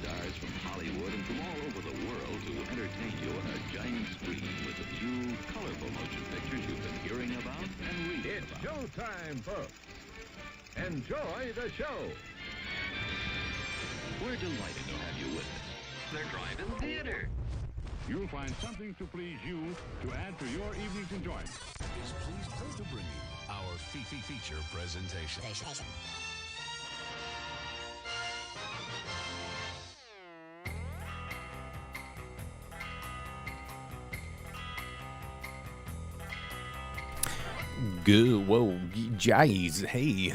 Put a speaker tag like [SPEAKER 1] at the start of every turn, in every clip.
[SPEAKER 1] stars from Hollywood and from all over the world to entertain you on a giant screen with a few colorful motion pictures you've been hearing about and reading
[SPEAKER 2] It's
[SPEAKER 1] about.
[SPEAKER 2] showtime, folks. Enjoy the show.
[SPEAKER 1] We're delighted to have you with us.
[SPEAKER 3] They're driving theater.
[SPEAKER 2] You'll find something to please you to add to your evening's enjoyment.
[SPEAKER 4] Is pleased to bring you our feature presentation.
[SPEAKER 5] Good. Whoa, jeez. Hey.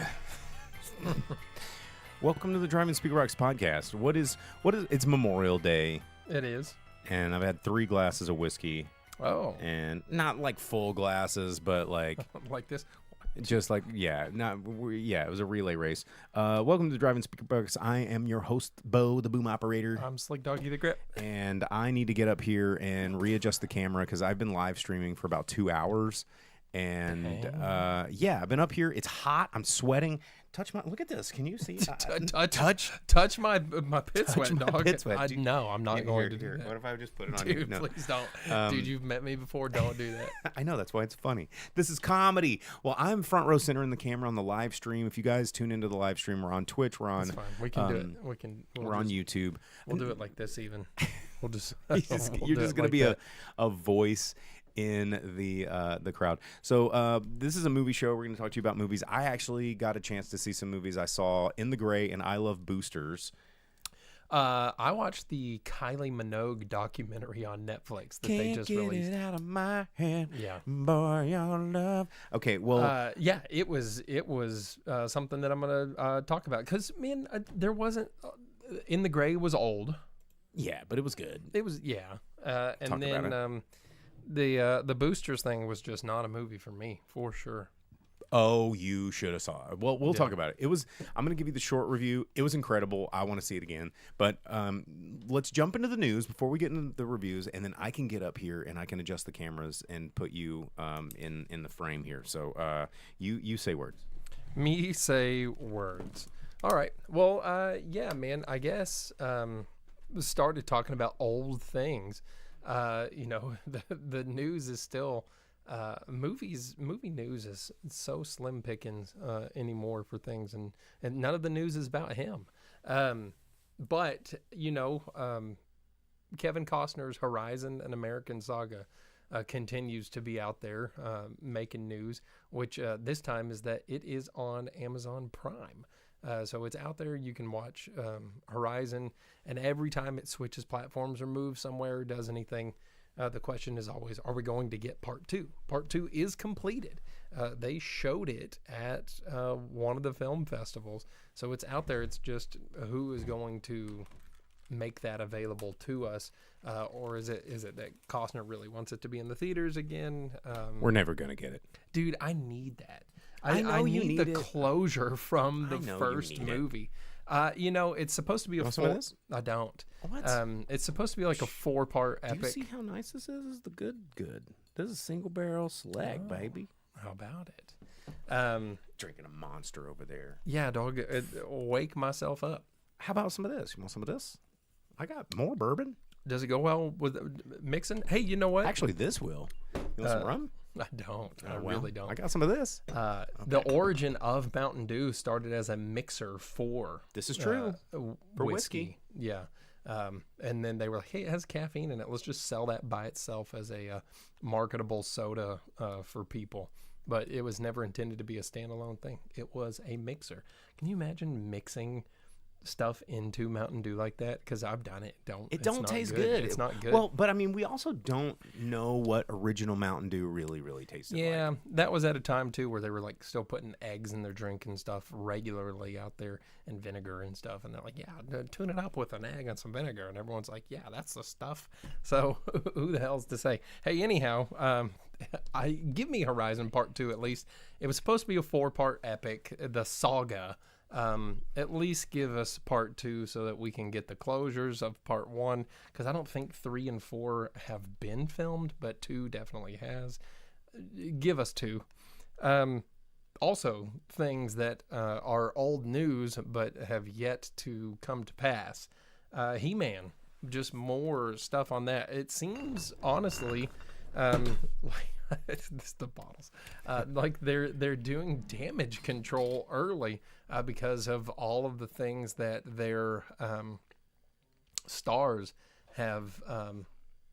[SPEAKER 5] Welcome to the Driving Speaker Rocks podcast. What is it's Memorial Day,
[SPEAKER 6] It is.
[SPEAKER 5] and I've had 3 glasses of whiskey,
[SPEAKER 6] Oh,
[SPEAKER 5] and not like full glasses, but like
[SPEAKER 6] like this.
[SPEAKER 5] just like it was a relay race. Welcome to the Driving Speaker Rocks. I am your host, Bo, the boom operator,
[SPEAKER 6] I'm Slick Doggy the Grip.
[SPEAKER 5] and I need to get up here and readjust the camera because I've been live streaming for about 2 hours. And I've been up here. It's hot. I'm sweating. Look at this. Can you see?
[SPEAKER 6] Touch my pit sweat,
[SPEAKER 5] my
[SPEAKER 6] dog.
[SPEAKER 5] pit sweat.
[SPEAKER 6] No, I'm not going to do
[SPEAKER 5] Here.
[SPEAKER 6] that.
[SPEAKER 5] What if I just put it on you?
[SPEAKER 6] Dude,
[SPEAKER 5] No.
[SPEAKER 6] please don't. Dude, you've met me before. Don't do that.
[SPEAKER 5] I know, that's why it's funny. This is comedy. Well, I'm front row center in the camera on the live stream. If you guys tune into the live stream, we're on Twitch. We're on.
[SPEAKER 6] It's fine. We can do it.
[SPEAKER 5] We're on YouTube.
[SPEAKER 6] We'll do it like this. Even. We'll just.
[SPEAKER 5] You're just gonna be a voice in the crowd. So this is a movie show. We're going to talk to you about movies. I actually got a chance to see some movies. I saw In the Gray and I Love Boosters.
[SPEAKER 6] I watched the Kylie Minogue documentary on Netflix that they just released.
[SPEAKER 5] Get it out of my head.
[SPEAKER 6] Yeah.
[SPEAKER 5] Boy, your love. Okay, well,
[SPEAKER 6] It was something that I'm gonna talk about because there wasn't. In the Gray was old.
[SPEAKER 5] yeah, but it was good.
[SPEAKER 6] It was and
[SPEAKER 5] Talk
[SPEAKER 6] then
[SPEAKER 5] about
[SPEAKER 6] the Boosters thing was just not a movie for me for sure.
[SPEAKER 5] Oh, you should have saw it. Well, we'll talk about it. I'm going to give you the short review. It was incredible. I want to see it again. But let's jump into the news before we get into the reviews, and then I can get up here and I can adjust the cameras and put you in the frame here. So you say words.
[SPEAKER 6] Me say words. All right. Well, man. I guess started talking about old things. The news is still. Movie news is so slim pickings anymore for things, and none of the news is about him. But Kevin Costner's Horizon: An American Saga continues to be out there making news, which this time is that it is on Amazon Prime. So it's out there. You can watch Horizon, and every time it switches platforms or moves somewhere or does anything, the question is always, are we going to get part 2? Part 2 is completed. They showed it at one of the film festivals. So it's out there. It's just who is going to make that available to us? Or is it that Costner really wants it to be in the theaters again?
[SPEAKER 5] We're never going to get it.
[SPEAKER 6] Dude, I need that.
[SPEAKER 5] I know you
[SPEAKER 6] need
[SPEAKER 5] need
[SPEAKER 6] the
[SPEAKER 5] it.
[SPEAKER 6] closure from the
[SPEAKER 5] I know you
[SPEAKER 6] first
[SPEAKER 5] need it.
[SPEAKER 6] movie. It's supposed to be a
[SPEAKER 5] want some of
[SPEAKER 6] four.
[SPEAKER 5] this?
[SPEAKER 6] I don't.
[SPEAKER 5] What?
[SPEAKER 6] It's supposed to be like a 4-part
[SPEAKER 5] Do you
[SPEAKER 6] epic.
[SPEAKER 5] see how nice this is? This is the good. This is single barrel select, baby.
[SPEAKER 6] How about it?
[SPEAKER 5] Drinking a monster over there.
[SPEAKER 6] Yeah, dog. Wake myself up.
[SPEAKER 5] How about some of this? You want some of this? I got more bourbon.
[SPEAKER 6] Does it go well with mixing? Hey, you know what?
[SPEAKER 5] Actually, this will. You want some rum?
[SPEAKER 6] I don't. I
[SPEAKER 5] Well,
[SPEAKER 6] really don't.
[SPEAKER 5] I got some of this.
[SPEAKER 6] The origin of Mountain Dew started as a mixer for
[SPEAKER 5] This is true. For
[SPEAKER 6] whiskey. Yeah. And then they were like, hey, it has caffeine in it. Let's just sell that by itself as a marketable soda for people. But it was never intended to be a standalone thing. It was a mixer. Can you imagine mixing stuff into Mountain Dew like that? Because I've done it.
[SPEAKER 5] It don't taste good.
[SPEAKER 6] It's not good.
[SPEAKER 5] Well, but I mean, we also don't know what original Mountain Dew really tasted
[SPEAKER 6] yeah,
[SPEAKER 5] like.
[SPEAKER 6] that was at a time too where they were like still putting eggs in their drink and stuff regularly out there, and vinegar and stuff, and they're like, yeah, tune it up with an egg and some vinegar, and everyone's like, yeah, that's the stuff. So who the hell's to say? Hey, anyhow, give me Horizon Part 2 at least. It was supposed to be a 4-part epic, the saga. At least give us part 2 so that we can get the closures of part 1, because I don't think 3 and 4 have been filmed, but 2 definitely has. Give us 2. Also, things that are old news but have yet to come to pass. He-Man, just more stuff on that. It seems honestly, like it's the bottles, like they're doing damage control early because of all of the things that their stars have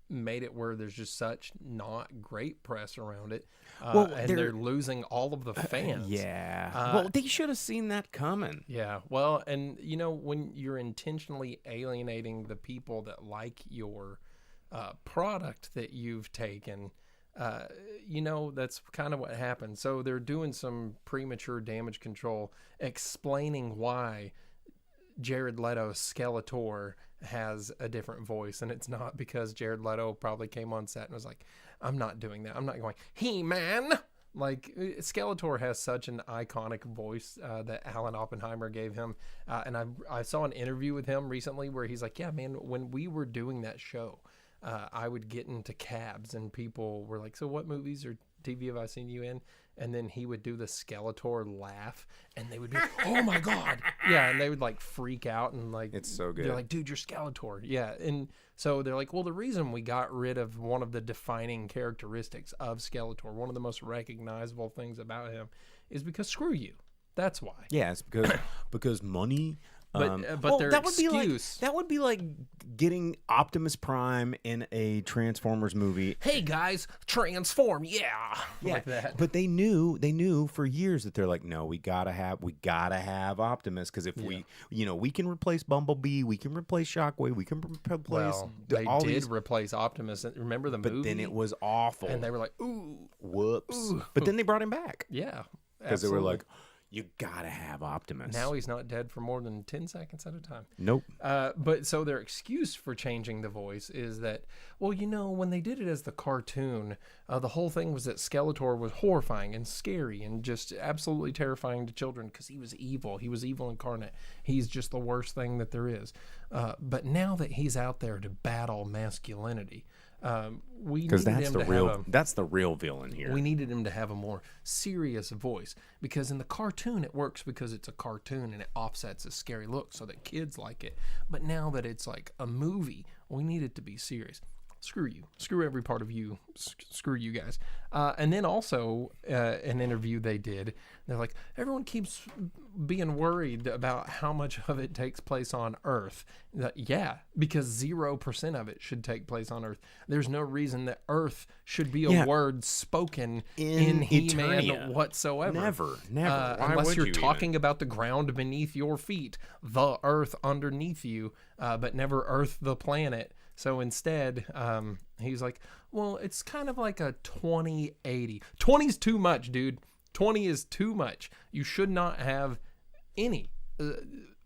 [SPEAKER 6] made it where there's just such not great press around it. And they're losing all of the fans.
[SPEAKER 5] Well, they should have seen that coming.
[SPEAKER 6] Yeah. Well, and you know, when you're intentionally alienating the people that like your product that you've taken, you know, that's kind of what happened. So they're doing some premature damage control, explaining why Jared Leto's Skeletor has a different voice, and it's not because Jared Leto probably came on set and was like, I'm not doing that. I'm not going, He-Man. Like, Skeletor has such an iconic voice that Alan Oppenheimer gave him. And I saw an interview with him recently where he's like, yeah, man, when we were doing that show, I would get into cabs and people were like, so what movies or TV have I seen you in? And then he would do the Skeletor laugh and they would be, oh my God. Yeah. And they would like freak out and like,
[SPEAKER 5] It's so good.
[SPEAKER 6] They're like, dude, you're Skeletor. Yeah. And so they're like, well, the reason we got rid of one of the defining characteristics of Skeletor, one of the most recognizable things about him, is because screw you. That's why.
[SPEAKER 5] Yeah, it's because money.
[SPEAKER 6] But their excuse.
[SPEAKER 5] That would be like getting Optimus Prime in a Transformers movie.
[SPEAKER 6] Hey guys, transform, yeah, like that.
[SPEAKER 5] But they knew for years that they're like, no, we gotta have Optimus, because if we can replace Bumblebee, we can replace Shockwave, we can replace.
[SPEAKER 6] Well, they did replace Optimus. Remember the movie?
[SPEAKER 5] But then it was awful,
[SPEAKER 6] and they were like, ooh,
[SPEAKER 5] whoops.
[SPEAKER 6] Ooh.
[SPEAKER 5] But then they brought him back.
[SPEAKER 6] Yeah,
[SPEAKER 5] because they were like, you gotta have Optimus.
[SPEAKER 6] Now he's not dead for more than 10 seconds at a time.
[SPEAKER 5] Nope.
[SPEAKER 6] But so their excuse for changing the voice is that, well, you know, when they did it as the cartoon, the whole thing was that Skeletor was horrifying and scary and just absolutely terrifying to children because he was evil. He was evil incarnate. He's just the worst thing that there is. But now that he's out there to battle masculinity, we needed
[SPEAKER 5] that's
[SPEAKER 6] him
[SPEAKER 5] the
[SPEAKER 6] to
[SPEAKER 5] real
[SPEAKER 6] have
[SPEAKER 5] that's the real villain here.
[SPEAKER 6] We needed him to have a more serious voice, because in the cartoon it works because it's a cartoon and it offsets a scary look so that kids like it. But now that it's like a movie, we need it to be serious. Screw you. Screw every part of you. Screw you guys. And then also an interview they did, they're like, everyone keeps being worried about how much of it takes place on Earth. Yeah, because 0% of it should take place on Earth. There's no reason that Earth should be a word spoken in He-Man whatsoever.
[SPEAKER 5] Never. Why
[SPEAKER 6] unless
[SPEAKER 5] would
[SPEAKER 6] you're
[SPEAKER 5] you
[SPEAKER 6] talking
[SPEAKER 5] even?
[SPEAKER 6] about the ground beneath your feet, the Earth underneath you, but never Earth the planet. So instead, he's like, well, it's kind of like a 20-80. 20 is too much, dude. 20 is too much. You should not have any.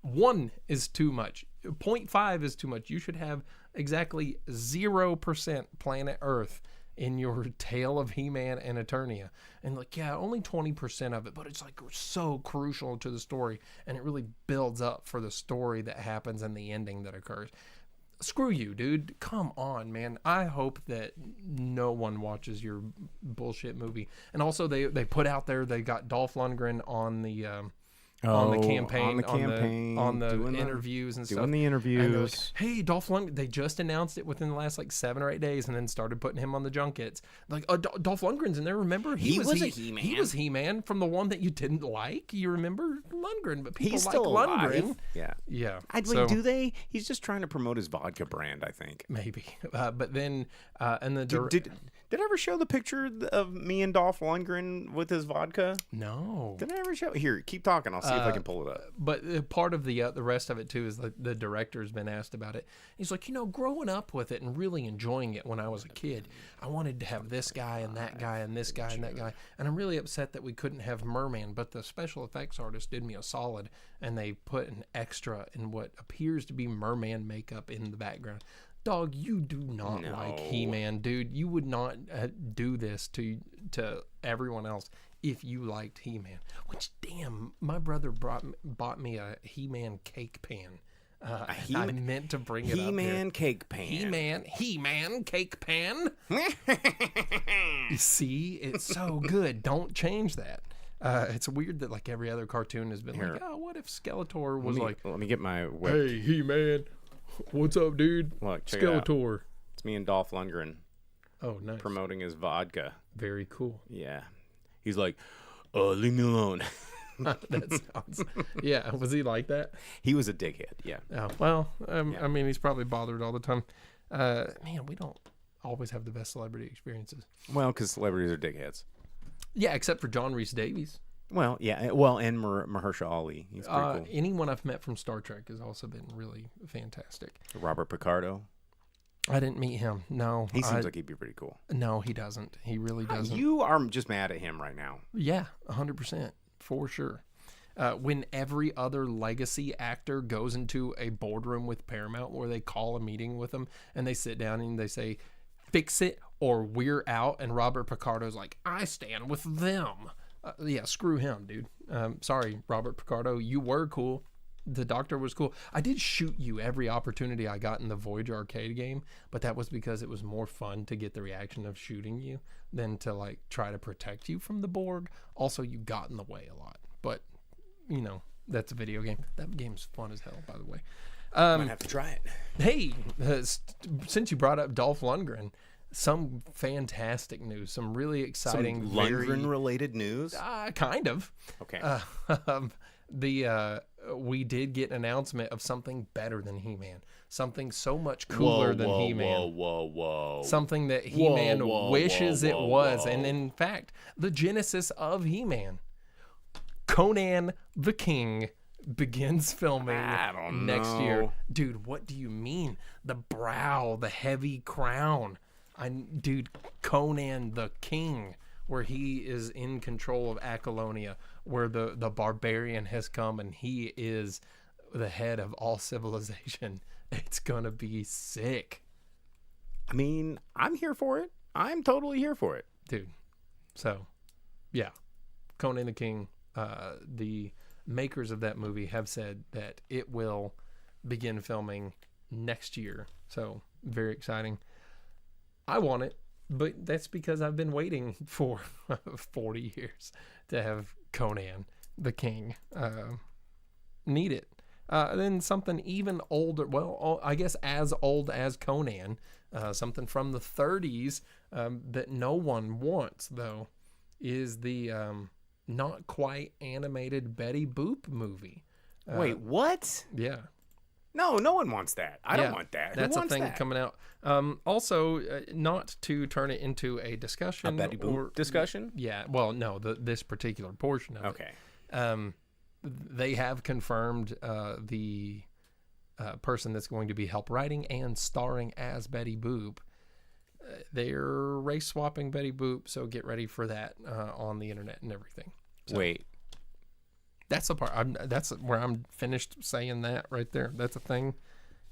[SPEAKER 6] 1 is too much. 0.5 is too much. You should have exactly 0% planet Earth in your tale of He-Man and Eternia. And like, yeah, only 20% of it, but it's like so crucial to the story, and it really builds up for the story that happens and the ending that occurs. Screw you, dude. Come on, man. I hope that no one watches your bullshit movie. And also, they put out there, they got Dolph Lundgren on the campaign, on the interviews and stuff.
[SPEAKER 5] Doing the interviews.
[SPEAKER 6] And they're like, hey, Dolph Lundgren, they just announced it within the last like 7 or 8 days, and then started putting him on the junkets. Like, Dolph Lundgren's in there. Remember, he was a He-Man. He was He-Man from the one that you didn't like. You remember Lundgren, but people
[SPEAKER 5] He's
[SPEAKER 6] like
[SPEAKER 5] still
[SPEAKER 6] Lundgren.
[SPEAKER 5] Alive. Yeah.
[SPEAKER 6] Yeah.
[SPEAKER 5] Do they? He's just trying to promote his vodka brand, I think.
[SPEAKER 6] Maybe. But then, and the
[SPEAKER 5] Did I ever show the picture of me and Dolph Lundgren with his vodka?
[SPEAKER 6] No.
[SPEAKER 5] Did I ever show? Here, keep talking. I'll see if I can pull it up.
[SPEAKER 6] But part of the rest of it too is the director's been asked about it. He's like, growing up with it and really enjoying it when I was a kid, I wanted to have this guy and that guy and this guy and that guy, and I'm really upset that we couldn't have Merman. But the special effects artist did me a solid, and they put an extra in what appears to be merman makeup in the background. Dog, you do not like He-Man, dude. You would not do this to everyone else if you liked He-Man. Which, damn, my brother bought me a He-Man cake pan. I meant to bring it up here.
[SPEAKER 5] He-Man cake pan.
[SPEAKER 6] He-Man cake pan. You see, it's so good. Don't change that. It's weird that like every other cartoon has been like, oh, what if Skeletor was
[SPEAKER 5] let me get my
[SPEAKER 6] hey, He-Man. What's up, dude?
[SPEAKER 5] Look, check it out.
[SPEAKER 6] Skeletor.
[SPEAKER 5] It's me and Dolph Lundgren
[SPEAKER 6] Oh, nice.
[SPEAKER 5] promoting his vodka.
[SPEAKER 6] Very cool.
[SPEAKER 5] Yeah. He's like, leave me alone.
[SPEAKER 6] That sounds. Yeah, was he like that?
[SPEAKER 5] He was a dickhead. Yeah.
[SPEAKER 6] Oh, well, I mean, he's probably bothered all the time. Man, we don't always have the best celebrity experiences.
[SPEAKER 5] Well, because celebrities are dickheads.
[SPEAKER 6] Yeah, except for John Rhys Davies.
[SPEAKER 5] Well, yeah. Well, and Mahershala Ali. He's pretty cool.
[SPEAKER 6] Anyone I've met from Star Trek has also been really fantastic.
[SPEAKER 5] Robert Picardo.
[SPEAKER 6] I didn't meet him. No.
[SPEAKER 5] He seems like he'd be pretty cool.
[SPEAKER 6] No, he doesn't. He really doesn't.
[SPEAKER 5] You are just mad at him right now.
[SPEAKER 6] Yeah, 100%. For sure. When every other legacy actor goes into a boardroom with Paramount where they call a meeting with them and they sit down and they say, fix it or we're out. And Robert Picardo's like, I stand with them. Yeah, screw him, dude. Sorry, Robert Picardo. You were cool. The Doctor was cool. I did shoot you every opportunity I got in the Voyager arcade game, but that was because it was more fun to get the reaction of shooting you than to like try to protect you from the Borg. Also, you got in the way a lot, but you know, that's a video game. That game's fun as hell, by the way.
[SPEAKER 5] Might have to try it.
[SPEAKER 6] Hey, since you brought up Dolph Lundgren, some fantastic news, some really exciting,
[SPEAKER 5] Some Lundgren-related news?
[SPEAKER 6] kind of.
[SPEAKER 5] Okay.
[SPEAKER 6] We did get an announcement of something better than He-Man, something so much cooler than He-Man,
[SPEAKER 5] Whoa.
[SPEAKER 6] something that He-Man wishes it was,
[SPEAKER 5] whoa.
[SPEAKER 6] and in fact, the genesis of He-Man, Conan the King, begins filming
[SPEAKER 5] I don't
[SPEAKER 6] next year.
[SPEAKER 5] know.
[SPEAKER 6] Dude, what do you mean? The brow, the heavy crown. Dude, Conan the King, where he is in control of Acolonia, where the barbarian has come and he is the head of all civilization. It's gonna be sick,
[SPEAKER 5] I mean, I'm here for it. I'm totally here for it.
[SPEAKER 6] dude. So, yeah, Conan the King. The makers of that movie have said that it will begin filming next year. So, very exciting. I want it, but that's because I've been waiting for 40 years to have Conan the King. Need it. Then something even older, well, I guess as old as Conan, something from the 30s that no one wants, though, is the not quite animated Betty Boop movie.
[SPEAKER 5] Wait, what?
[SPEAKER 6] Yeah.
[SPEAKER 5] No one wants that. I don't want that.
[SPEAKER 6] That's
[SPEAKER 5] Who
[SPEAKER 6] a
[SPEAKER 5] wants
[SPEAKER 6] thing
[SPEAKER 5] that?
[SPEAKER 6] coming out. Also, not to turn it into a discussion.
[SPEAKER 5] A Betty Boop discussion?
[SPEAKER 6] Yeah. Well, no, this particular portion of
[SPEAKER 5] Okay.
[SPEAKER 6] it. They have confirmed the person that's going to be help writing and starring as Betty Boop. They're race swapping Betty Boop, so get ready for that on the internet and everything. So
[SPEAKER 5] Wait.
[SPEAKER 6] that's the part. That's where I'm finished saying that right there. That's a thing.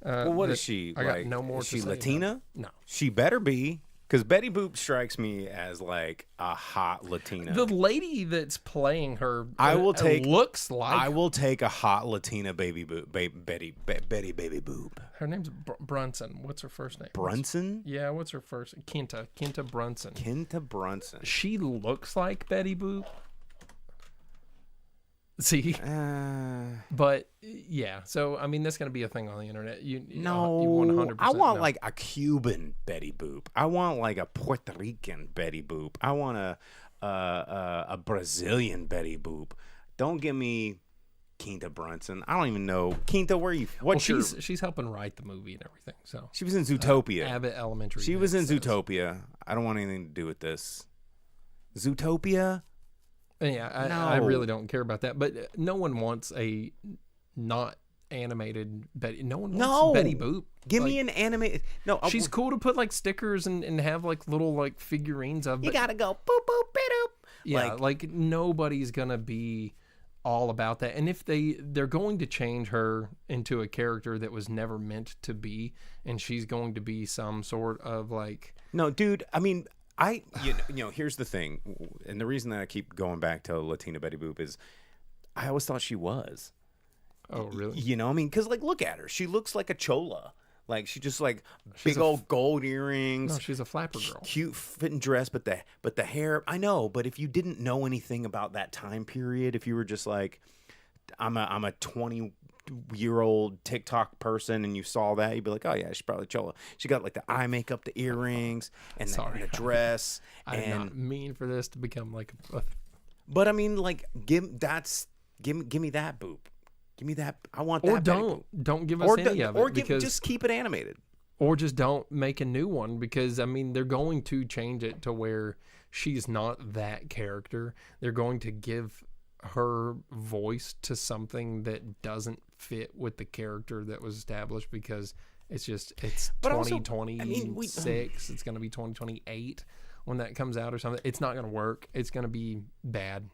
[SPEAKER 5] Well, what
[SPEAKER 6] that
[SPEAKER 5] is she?
[SPEAKER 6] I
[SPEAKER 5] like,
[SPEAKER 6] got no more
[SPEAKER 5] is
[SPEAKER 6] to
[SPEAKER 5] she
[SPEAKER 6] say about
[SPEAKER 5] Latina?
[SPEAKER 6] it. No.
[SPEAKER 5] She better be. Because Betty Boop strikes me as like a hot Latina.
[SPEAKER 6] The lady that's playing her,
[SPEAKER 5] I will take-
[SPEAKER 6] looks like
[SPEAKER 5] I will take a hot Latina baby boop, Betty baby boop.
[SPEAKER 6] her name's Brunson. What's her first name?
[SPEAKER 5] Brunson?
[SPEAKER 6] Yeah, what's her first? Kenta Brunson.
[SPEAKER 5] Kenta Brunson.
[SPEAKER 6] She looks like Betty Boop. See, but yeah. So I mean, that's gonna be a thing on the internet. You 100%.
[SPEAKER 5] I want
[SPEAKER 6] know.
[SPEAKER 5] like a Cuban Betty Boop. I want like a Puerto Rican Betty Boop. I want a Brazilian Betty Boop. Don't give me Kenta Brunson. I don't even know Kenta. Where you? What's
[SPEAKER 6] well,
[SPEAKER 5] your?
[SPEAKER 6] she's helping write the movie and everything. So
[SPEAKER 5] She was in Zootopia.
[SPEAKER 6] Abbott Elementary.
[SPEAKER 5] She was in
[SPEAKER 6] says.
[SPEAKER 5] Zootopia. I don't want anything to do with this. Zootopia.
[SPEAKER 6] Yeah, I really don't care about that. But no one wants a not animated Betty. No one wants Betty Boop.
[SPEAKER 5] Give me an animated. No,
[SPEAKER 6] She's cool to put like stickers and have like little like figurines of.
[SPEAKER 5] You
[SPEAKER 6] But
[SPEAKER 5] gotta go boop boop boop.
[SPEAKER 6] yeah, like nobody's gonna be all about that. And if they're going to change her into a character that was never meant to be, and she's going to be some sort of like.
[SPEAKER 5] No, dude. I mean. You know, here's the thing, and the reason that I keep going back to Latina Betty Boop is I always thought she was.
[SPEAKER 6] Oh, really?
[SPEAKER 5] You know, I mean, because, like, look at her. She looks like a chola. Like, she just, like, big old gold earrings.
[SPEAKER 6] No, she's a flapper girl.
[SPEAKER 5] Cute fitting dress, but the hair, I know, but if you didn't know anything about that time period, if you were just like, I'm a 20 year-old TikTok person and you saw that, you'd be like, oh yeah, she's probably Chola. She got like the eye makeup, the earrings, and the dress.
[SPEAKER 6] I did not mean for this to become like
[SPEAKER 5] But I mean, like, give me that boop. Give me that. I want that.
[SPEAKER 6] Or don't give us any of it.
[SPEAKER 5] Or
[SPEAKER 6] because,
[SPEAKER 5] just keep it animated.
[SPEAKER 6] Or just don't make a new one, because I mean they're going to change it to where she's not that character. They're going to give her voice to something that doesn't fit with the character that was established, because it's 2026. It's going to be 2028 when that comes out or something. It's not going to work. It's going to be bad.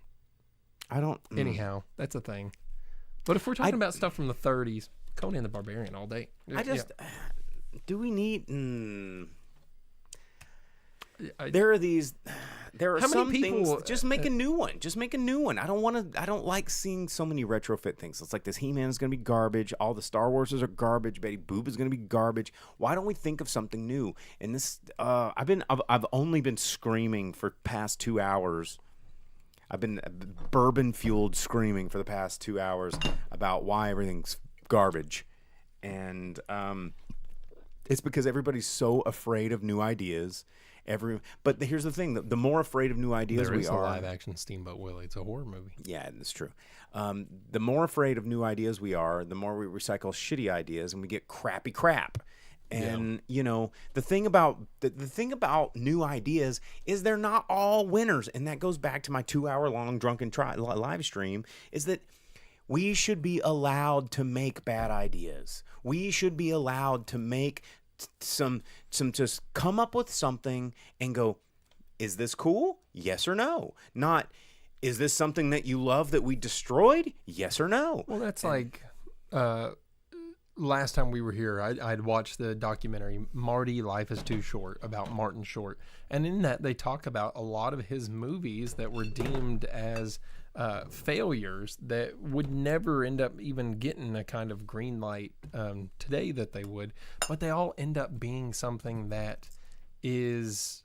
[SPEAKER 6] Anyhow, that's a thing. But if we're talking about stuff from the 30s, Conan the Barbarian all day.
[SPEAKER 5] Do we need? There are some things. Just make a new one. Just make a new one. I don't like seeing so many retrofit things. It's like this He-Man is going to be garbage. All the Star Warses are garbage. Betty Boop is going to be garbage. Why don't we think of something new? And this, I've only been screaming for past 2 hours. I've been bourbon-fueled screaming for the past 2 hours about why everything's garbage. And it's because everybody's so afraid of new ideas. But here's the thing: the more afraid of new ideas we are. There is a
[SPEAKER 6] live-action Steamboat Willie. It's a horror movie.
[SPEAKER 5] Yeah, that's true. The more afraid of new ideas we are, the more we recycle shitty ideas, and we get crappy crap. And the thing about the thing about new ideas is they're not all winners, and that goes back to my 2-hour-long drunken live stream. Is that we should be allowed to make bad ideas. We should be allowed to make some just come up with something and go, is this cool? Yes or no? Not, is this something that you love that we destroyed? Yes or no?
[SPEAKER 6] Well, that's last time we were here, I'd watched the documentary Marty, Life is Too Short, about Martin Short. And in that, they talk about a lot of his movies that were deemed as failures that would never end up even getting a kind of green light today that they would. But they all end up being something that is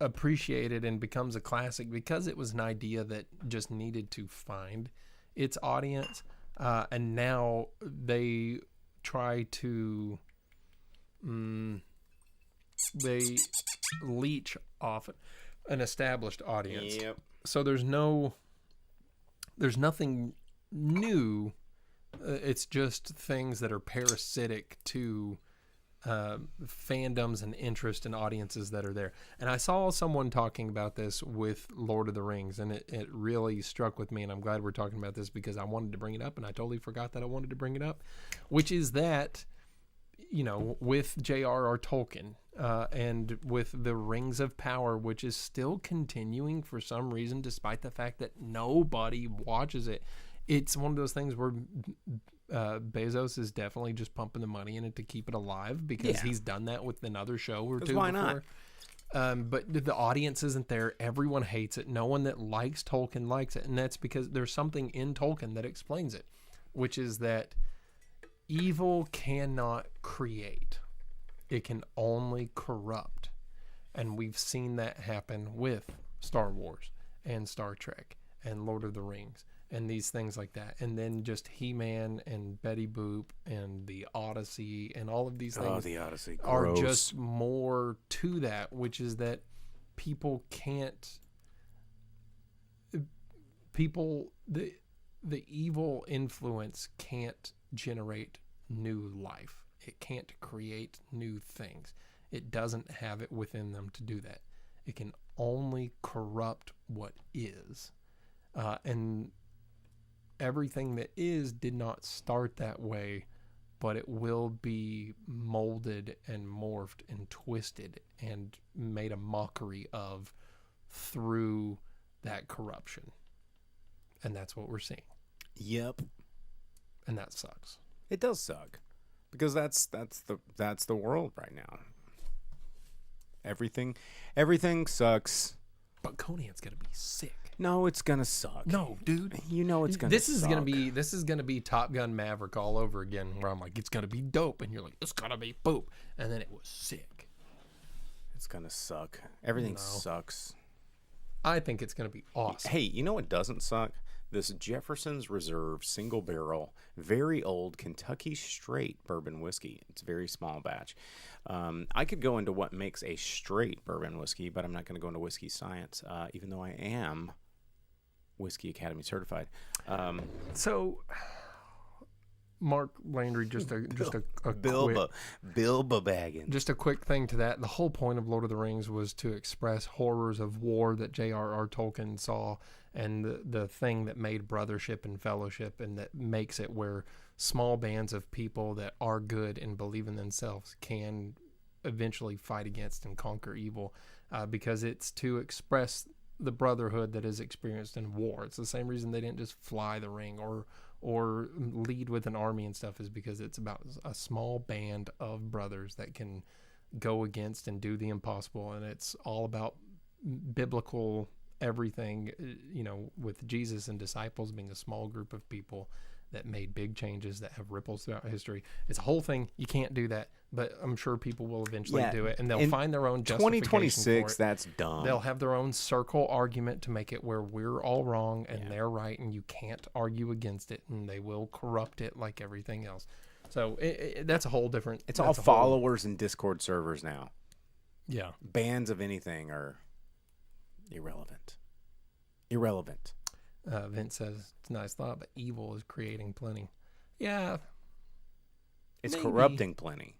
[SPEAKER 6] appreciated and becomes a classic because it was an idea that just needed to find its audience. And now they try to they leech off an established audience.
[SPEAKER 5] Yep.
[SPEAKER 6] So there's nothing new. It's just things that are parasitic to fandoms and interest and audiences that are there. And I saw someone talking about this with Lord of the Rings, and it really struck with me, and I'm glad we're talking about this because I wanted to bring it up, and I totally forgot that I wanted to bring it up, which is that, with J.R.R. Tolkien and with the Rings of Power, which is still continuing for some reason, despite the fact that nobody watches it. It's one of those things where Bezos is definitely just pumping the money in it to keep it alive because he's done that with another show or two
[SPEAKER 5] why
[SPEAKER 6] before. Not? But the audience isn't there. Everyone hates it. No one that likes Tolkien likes it. And that's because there's something in Tolkien that explains it, which is that evil cannot create. It can only corrupt. And we've seen that happen with Star Wars and Star Trek and Lord of the Rings and these things like that. And then just He-Man and Betty Boop and the Odyssey and all of these things.
[SPEAKER 5] Oh, the Odyssey.
[SPEAKER 6] Are just more to that, which is that people can't... The evil influence can't generate new life. It can't create new things. It doesn't have it within them to do that. It can only corrupt what is. And everything that is did not start that way, but it will be molded and morphed and twisted and made a mockery of through that corruption. And that's what we're seeing.
[SPEAKER 5] Yep.
[SPEAKER 6] And that sucks.
[SPEAKER 5] It does suck. Because that's the world right now. Everything sucks.
[SPEAKER 6] But Conan's gonna be sick.
[SPEAKER 5] No, it's gonna suck.
[SPEAKER 6] No, dude.
[SPEAKER 5] You know it's gonna
[SPEAKER 6] This
[SPEAKER 5] suck.
[SPEAKER 6] This is gonna be Top Gun Maverick all over again, where I'm like, it's gonna be dope, and you're like, it's gonna be boop, and then it was sick.
[SPEAKER 5] It's gonna suck. Everything sucks.
[SPEAKER 6] I think it's gonna be awesome.
[SPEAKER 5] Hey, you know what doesn't suck? this Jefferson's Reserve single barrel, very old Kentucky straight bourbon whiskey. It's a very small batch. I could go into what makes a straight bourbon whiskey, but I'm not going to go into whiskey science, even though I am Whiskey Academy certified.
[SPEAKER 6] So, Mark Landry, just a
[SPEAKER 5] Bilbo Baggins.
[SPEAKER 6] Just a quick thing to that. The whole point of Lord of the Rings was to express horrors of war that J.R.R. Tolkien saw, and the thing that made brothership and fellowship, and that makes it where small bands of people that are good and believe in themselves can eventually fight against and conquer evil, because it's to express the brotherhood that is experienced in war. It's the same reason they didn't just fly the ring or lead with an army and stuff, is because it's about a small band of brothers that can go against and do the impossible. And it's all about biblical everything, with Jesus and disciples being a small group of people that made big changes that have ripples throughout history. It's a whole thing. You can't do that, but I'm sure people will eventually do it, and they'll find their own justification
[SPEAKER 5] 2026,
[SPEAKER 6] for it.
[SPEAKER 5] that's dumb.
[SPEAKER 6] They'll have their own circle argument to make it where we're all wrong and they're right, and you can't argue against it, and they will corrupt it like everything else. So that's a whole different...
[SPEAKER 5] It's all followers and Discord servers now.
[SPEAKER 6] Yeah.
[SPEAKER 5] Bands of anything are irrelevant.
[SPEAKER 6] Vince says, it's a nice thought, but evil is creating plenty. Yeah.
[SPEAKER 5] It's
[SPEAKER 6] maybe.
[SPEAKER 5] corrupting plenty.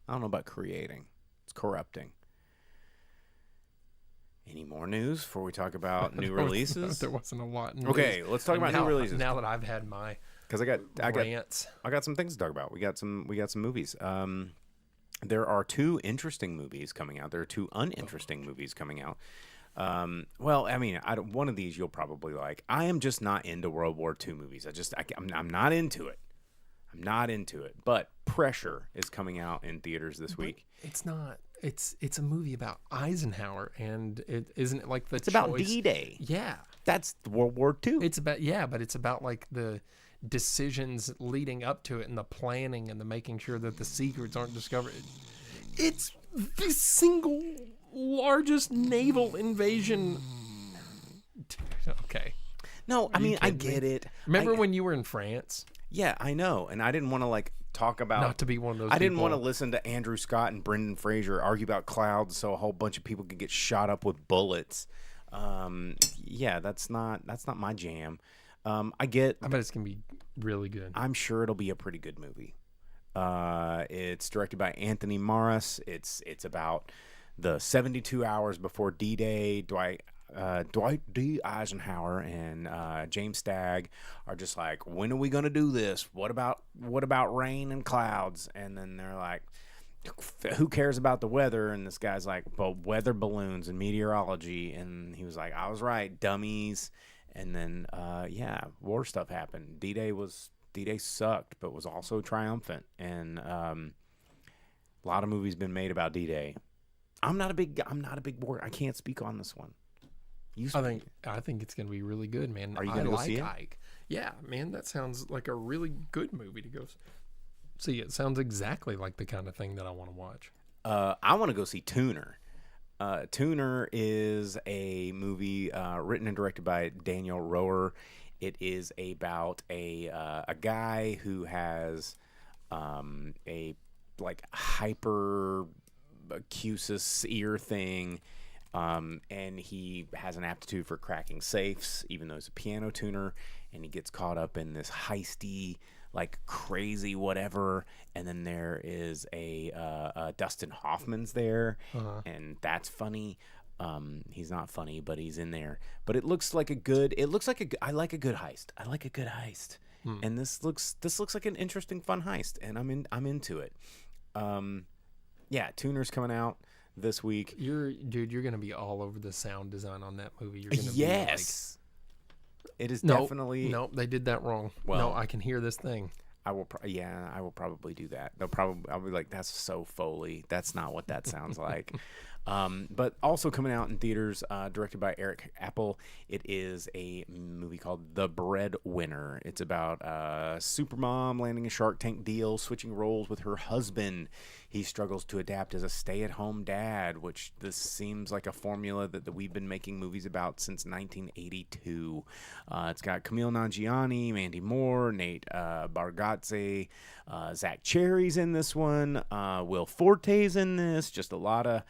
[SPEAKER 5] I don't know about creating. It's corrupting. Any more news before we talk about new releases?
[SPEAKER 6] There wasn't a lot.
[SPEAKER 5] Okay, let's talk about new releases.
[SPEAKER 6] Now that I've had my
[SPEAKER 5] because I got some things to talk about. We got some movies. There are 2 interesting movies coming out. There are 2 uninteresting movies coming out. Well, I mean, one of these you'll probably like. I am just not into World War II movies. I'm not into it. I'm not into it. But Pressure is coming out in theaters this week.
[SPEAKER 6] It's not. It's a movie about Eisenhower, and isn't it like
[SPEAKER 5] It's about D-Day.
[SPEAKER 6] Yeah,
[SPEAKER 5] that's World War II.
[SPEAKER 6] It's about but it's about like the decisions leading up to it, and the planning, and the making sure that the secrets aren't discovered. It's the single largest naval invasion. Okay.
[SPEAKER 5] No, I mean, I get it.
[SPEAKER 6] Remember when you were in France?
[SPEAKER 5] Yeah, I know. And I didn't want to talk about...
[SPEAKER 6] Not to be one of those
[SPEAKER 5] I didn't want to listen to Andrew Scott and Brendan Fraser argue about clouds so a whole bunch of people could get shot up with bullets. Yeah, that's not my jam. I bet
[SPEAKER 6] it's going to be really good.
[SPEAKER 5] I'm sure it'll be a pretty good movie. It's directed by Anthony Morris. It's about the 72 hours before D-Day. Dwight D. Eisenhower and James Stagg are just like, when are we gonna do this? What about rain and clouds? And then they're like, who cares about the weather? And this guy's like, well, weather balloons and meteorology. And he was like, I was right, dummies. And then war stuff happened. D-Day sucked, but was also triumphant. And a lot of movies been made about D-Day. I'm not a big war. I can't speak on this one.
[SPEAKER 6] I think it's going to be really good, man.
[SPEAKER 5] Are you going to go see it?
[SPEAKER 6] Ike. Yeah, man, that sounds like a really good movie to go see. It sounds exactly like the kind of thing that I want to watch.
[SPEAKER 5] I want to go see Tuner. Tuner is a movie written and directed by Daniel Roher. It is about a guy who has a hyper acusis ear thing. And he has an aptitude for cracking safes, even though he's a piano tuner, and he gets caught up in this heisty, crazy whatever. And then there is a Dustin Hoffman's there, and that's funny. He's not funny, but he's in there. But I like a good heist. I like a good heist. And this looks like an interesting, fun heist, and I'm into it. Tuner's coming out this week.
[SPEAKER 6] You're gonna be all over the sound design on that movie. You're gonna
[SPEAKER 5] yes, it is
[SPEAKER 6] nope,
[SPEAKER 5] definitely.
[SPEAKER 6] Nope, they did that wrong.
[SPEAKER 5] Well,
[SPEAKER 6] no, I can hear this thing.
[SPEAKER 5] I will probably do that. I'll be like, that's so Foley. That's not what that sounds like. But also coming out in theaters, directed by Eric Apple, it is a movie called The Breadwinner. It's about a supermom landing a Shark Tank deal, switching roles with her husband. He struggles to adapt as a stay-at-home dad, which this seems like a formula that we've been making movies about since 1982. It's got Camille Nanjiani, Mandy Moore, Nate Bargatze, Zach Cherry's in this one, Will Forte's in this, just a lot of...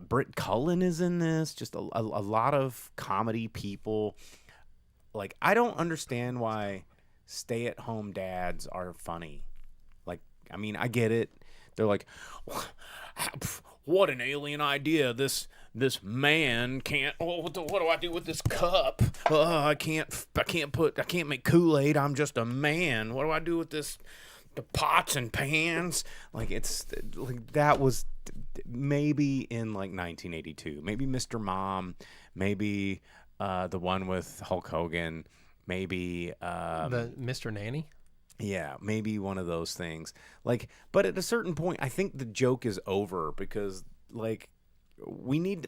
[SPEAKER 5] Britt Cullen is in this, just a lot of comedy people. Like, I don't understand why stay-at-home dads are funny. Like, I mean, I get it. They're like, what an alien idea. This man can't. Oh, what do I do with this cup? I can't make Kool-Aid. I'm just a man. What do I do with this? The pots and pans. Like, it's like that was maybe in like 1982. Maybe Mr. Mom. Maybe the one with Hulk Hogan. Maybe
[SPEAKER 6] the Mr. Nanny.
[SPEAKER 5] Yeah, maybe one of those things. Like, but at a certain point, I think the joke is over because, like, we need,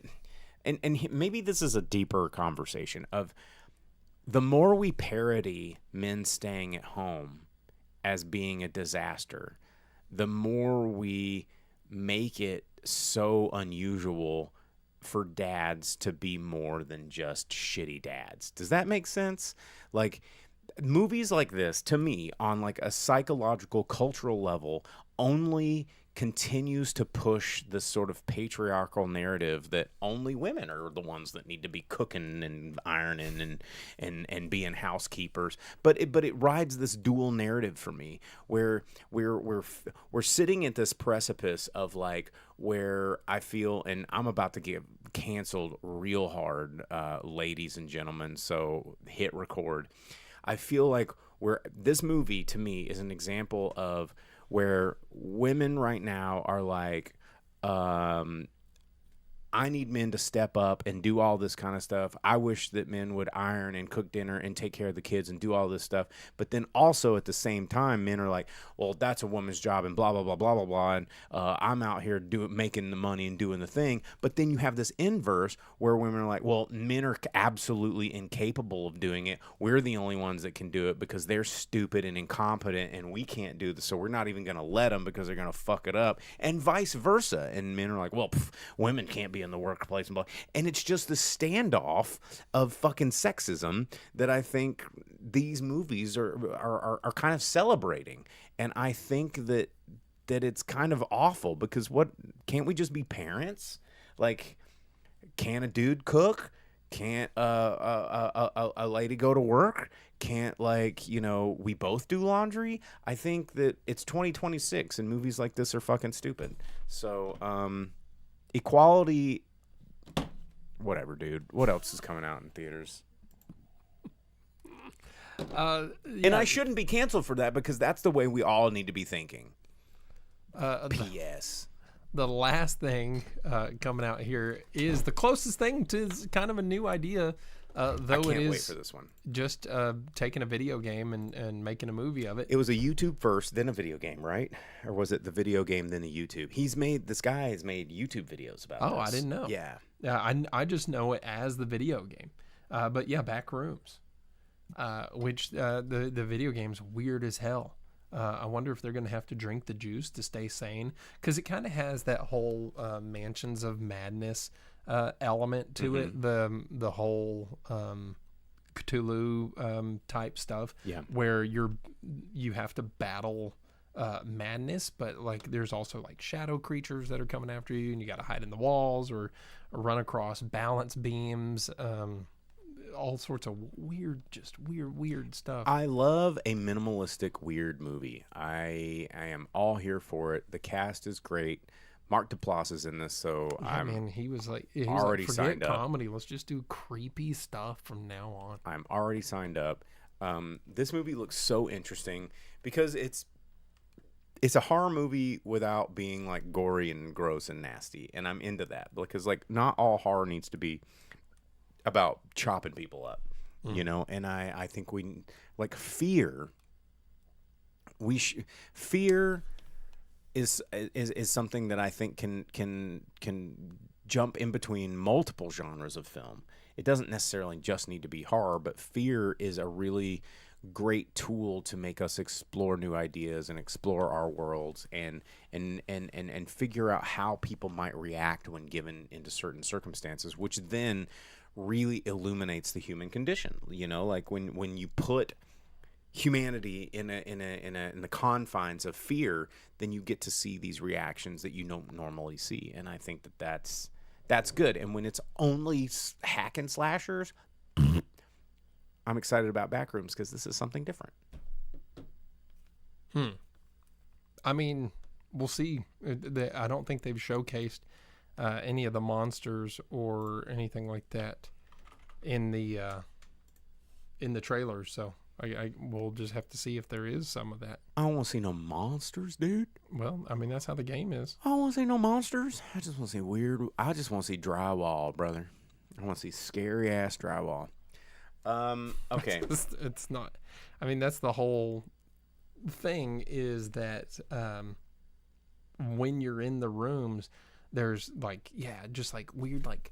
[SPEAKER 5] and maybe this is a deeper conversation of the more we parody men staying at home as being a disaster, the more we make it so unusual for dads to be more than just shitty dads. Does that make sense? Like, movies like this, to me, on like a psychological, cultural level, only continues to push this sort of patriarchal narrative that only women are the ones that need to be cooking and ironing and being housekeepers. But it rides this dual narrative for me, where we're sitting at this precipice of like where I feel, and I'm about to get canceled real hard, ladies and gentlemen. So hit record. I feel like this movie to me is an example of where women right now are like, I need men to step up and do all this kind of stuff. I wish that men would iron and cook dinner and take care of the kids and do all this stuff. But then also at the same time, men are like, well, that's a woman's job and blah, blah, blah, blah, blah, blah. And I'm out here making the money and doing the thing. But then you have this inverse where women are like, well, men are absolutely incapable of doing it. We're the only ones that can do it because they're stupid and incompetent and we can't do this. So we're not even going to let them because they're going to fuck it up. And vice versa. And men are like, well, women can't be in the workplace and blah. And it's just the standoff of fucking sexism that I think these movies are kind of celebrating. And I think that it's kind of awful because can't we just be parents? Like, can a dude cook? Can't a lady go to work? Can't, like, we both do laundry? I think that it's 2026 and movies like this are fucking stupid. So, equality, whatever, dude. What else is coming out in theaters?
[SPEAKER 6] Yeah.
[SPEAKER 5] And I shouldn't be canceled for that because that's the way we all need to be thinking. P.S.
[SPEAKER 6] The last thing coming out here is the closest thing to kind of a new idea, though
[SPEAKER 5] I can't
[SPEAKER 6] it is
[SPEAKER 5] wait for this one.
[SPEAKER 6] just taking a video game and making a movie of it.
[SPEAKER 5] It was a YouTube first, then a video game, right? Or was it the video game, then the YouTube? This guy has made YouTube videos about this.
[SPEAKER 6] Oh, I didn't know.
[SPEAKER 5] Yeah.
[SPEAKER 6] I just know it as the video game. But yeah, Backrooms, which the video game's weird as hell. I wonder if they're going to have to drink the juice to stay sane, because it kind of has that whole Mansions of Madness element to it. The whole Cthulhu type stuff, where you have to battle madness, but like there's also like shadow creatures that are coming after you, and you got to hide in the walls or run across balance beams. All sorts of weird stuff.
[SPEAKER 5] I love a minimalistic, weird movie. I am all here for it. The cast is great. Mark Duplass is in this, so
[SPEAKER 6] he was like,
[SPEAKER 5] already
[SPEAKER 6] forget
[SPEAKER 5] signed up.
[SPEAKER 6] comedy. Let's just do creepy stuff from now on.
[SPEAKER 5] I'm already signed up. This movie looks so interesting because it's a horror movie without being like gory and gross and nasty, and I'm into that because like not all horror needs to be about chopping people up, and I think we like fear. Fear is something that I think can jump in between multiple genres of film. It doesn't necessarily just need to be horror, but fear is a really great tool to make us explore new ideas and explore our worlds and figure out how people might react when given into certain circumstances, which then really illuminates the human condition. You know, like when you put humanity in the confines of fear, then you get to see these reactions that you don't normally see. And I think that's good. And when it's only hack and slashers, I'm excited about Backrooms because this is something different.
[SPEAKER 6] I mean, we'll see. I don't think they've showcased any of the monsters or anything like that in the trailers. So we'll just have to see if there is some of that.
[SPEAKER 5] I don't want to see no monsters, dude.
[SPEAKER 6] Well, I mean, that's how the game is.
[SPEAKER 5] I don't want to see no monsters. I just want to see weird. I just want to see drywall, brother. I want to see scary ass drywall. Okay.
[SPEAKER 6] It's not. I mean, that's the whole thing is that when you're in the rooms, there's like, just like weird, like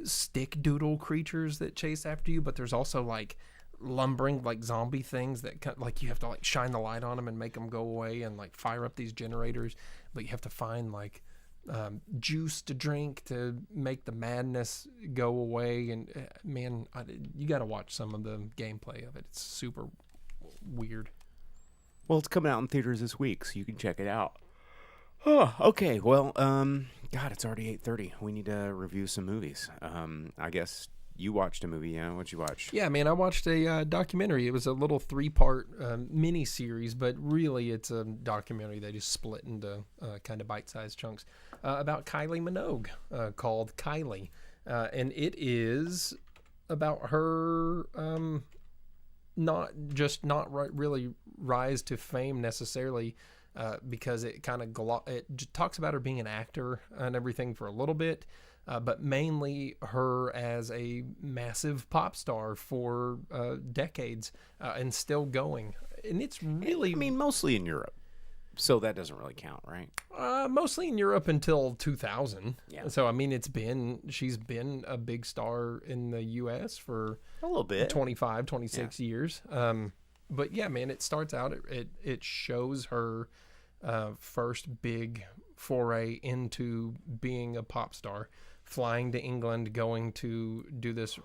[SPEAKER 6] stick doodle creatures that chase after you, but there's also like lumbering, like zombie things that like you have to like shine the light on them and make them go away and like fire up these generators, but you have to find like juice to drink to make the madness go away. And man, you got to watch some of the gameplay of it. It's super weird.
[SPEAKER 5] Well, it's coming out in theaters this week, so you can check it out. Oh, okay. Well, God, it's already 8:30. We need to review some movies. I guess you watched a movie, yeah? What'd you watch?
[SPEAKER 6] Yeah, man, I watched a documentary. It was a little 3-part mini series, but really it's a documentary they just split into kind of bite-sized chunks about Kylie Minogue called Kylie. And it is about her not really rise to fame necessarily, because it kind of talks about her being an actor and everything for a little bit, but mainly her as a massive pop star for decades and still going. And it's really...
[SPEAKER 5] I mean, mostly in Europe. So that doesn't really count, right?
[SPEAKER 6] Mostly in Europe until 2000.
[SPEAKER 5] Yeah.
[SPEAKER 6] So, I mean, she's been a big star in the U.S. for
[SPEAKER 5] a little bit,
[SPEAKER 6] 25, 26 years. But yeah, man, it starts out, it shows her first big foray into being a pop star, flying to England, going to do this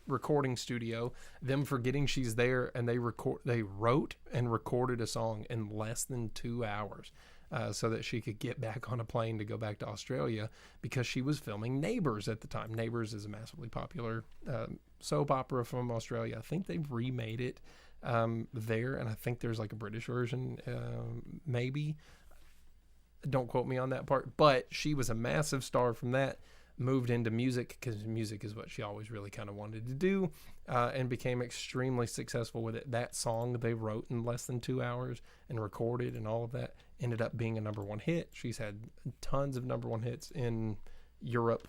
[SPEAKER 6] recording studio, them forgetting she's there, and they wrote and recorded a song in less than 2 hours so that she could get back on a plane to go back to Australia, because she was filming Neighbours at the time. Neighbours is a massively popular soap opera from Australia. I think they've remade it there, and I think there's like a British version, maybe. Don't quote me on that part, but she was a massive star from that, moved into music because music is what she always really kind of wanted to do, and became extremely successful with it. That song they wrote in less than 2 hours and recorded and all of that ended up being a #1 hit. She's had tons of #1 hits in Europe,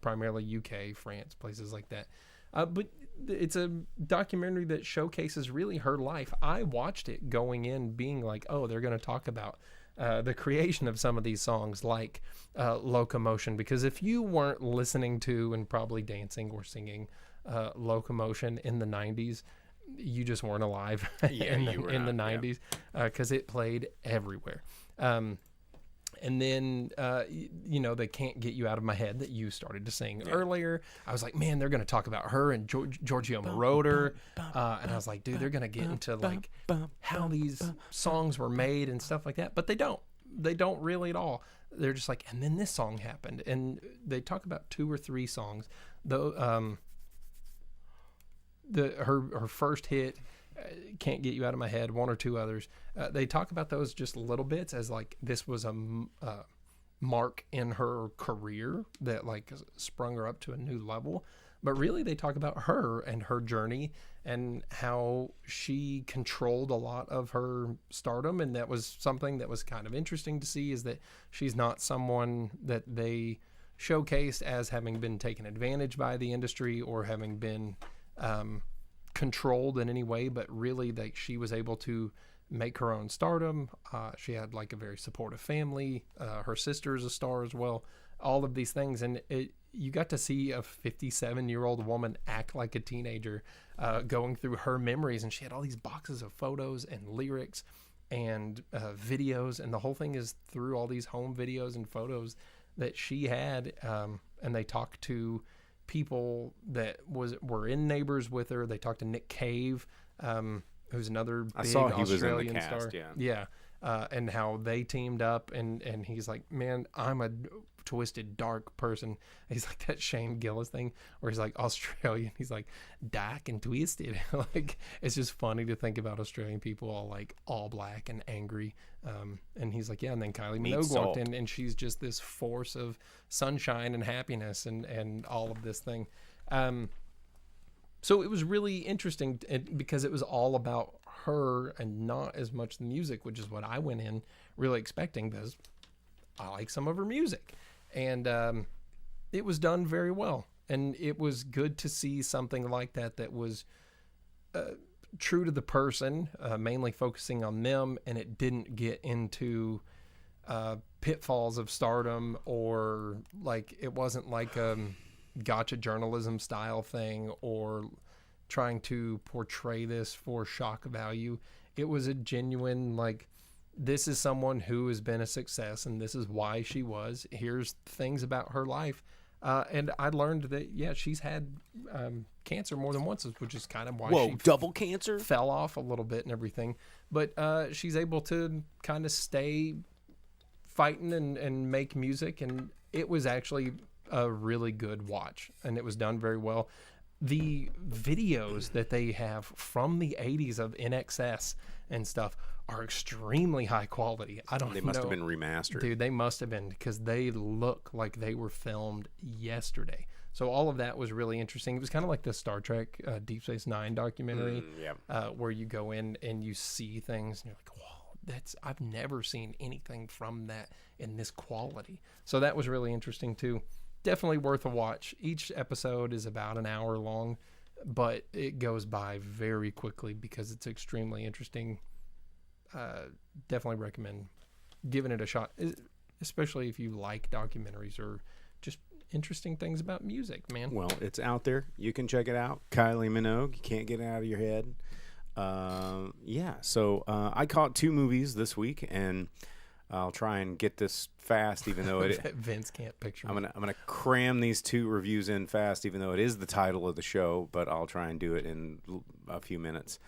[SPEAKER 6] primarily UK, France, places like that. But it's a documentary that showcases really her life. I watched it going in being like, oh, they're going to talk about the creation of some of these songs like Locomotion, because if you weren't listening to and probably dancing or singing Locomotion in the 90s, you just weren't alive in the 90s, because it played everywhere. And then, they Can't Get You Out of My Head that you started to sing earlier. I was like, man, they're going to talk about her and Giorgio Moroder. And I was like, dude, they're going to get into like how these songs were made and stuff like that. But they don't. They don't really at all. They're just like, and then this song happened. And they talk about 2 or 3 songs. Though her first hit, Can't Get You Out of My Head, 1 or 2 others. They talk about those just little bits as like this was a mark in her career that like sprung her up to a new level. But really they talk about her and her journey and how she controlled a lot of her stardom. And that was something that was kind of interesting to see, is that she's not someone that they showcased as having been taken advantage by the industry or having been controlled in any way, but really like she was able to make her own stardom. She had like a very supportive family. Her sister is a star as well. all of these things. And you got to see a 57-year-old woman act like a teenager, going through her memories. And she had all these boxes of photos and lyrics and videos. And the whole thing is through all these home videos and photos that she had. And they talked to people that were in Neighbors with her. They talked to Nick Cave, who's another big
[SPEAKER 5] I saw he
[SPEAKER 6] Australian
[SPEAKER 5] was in the cast,
[SPEAKER 6] star.
[SPEAKER 5] yeah.
[SPEAKER 6] And how they teamed up, and he's like, man, I'm a twisted, dark person. He's like that Shane Gillis thing where he's like Australian. He's like dark and twisted. Like, it's just funny to think about Australian people all black and angry. And he's like, yeah. And then Kylie Minogue walked in, and she's just this force of sunshine and happiness and all of this thing. So it was really interesting because it was all about her and not as much the music, which is what I went in really expecting, because I like some of her music. And it was done very well. And it was good to see something like that was true to the person, mainly focusing on them, and it didn't get into pitfalls of stardom, or like it wasn't like gotcha journalism style thing, or trying to portray this for shock value. It was a genuine, like, this is someone who has been a success and this is why she was. Here's things about her life. And I learned that, yeah, she's had cancer more than once, which is kind of why she
[SPEAKER 5] double cancer
[SPEAKER 6] fell off a little bit and everything. But she's able to kind of stay fighting and make music. And it was actually a really good watch, and it was done very well. The videos that they have from the 80s of NXS and stuff are extremely high quality.
[SPEAKER 5] They must have been remastered.
[SPEAKER 6] Dude, they must have been, because they look like they were filmed yesterday. So all of that was really interesting. It was kind of like the Star Trek Deep Space Nine documentary, where you go in and you see things and you're like, whoa, I've never seen anything from that in this quality. So that was really interesting too. Definitely worth a watch. Each episode is about an hour long, but it goes by very quickly because it's extremely interesting. Definitely recommend giving it a shot, especially if you like documentaries or just interesting things about music, man.
[SPEAKER 5] Well, it's out there. You can check it out. Kylie Minogue. You can't get it out of your head. So I caught 2 movies this week, and I'll try and get this fast, even though
[SPEAKER 6] Vince can't picture.
[SPEAKER 5] I'm gonna cram these 2 reviews in fast, even though it is the title of the show. But I'll try and do it in a few minutes.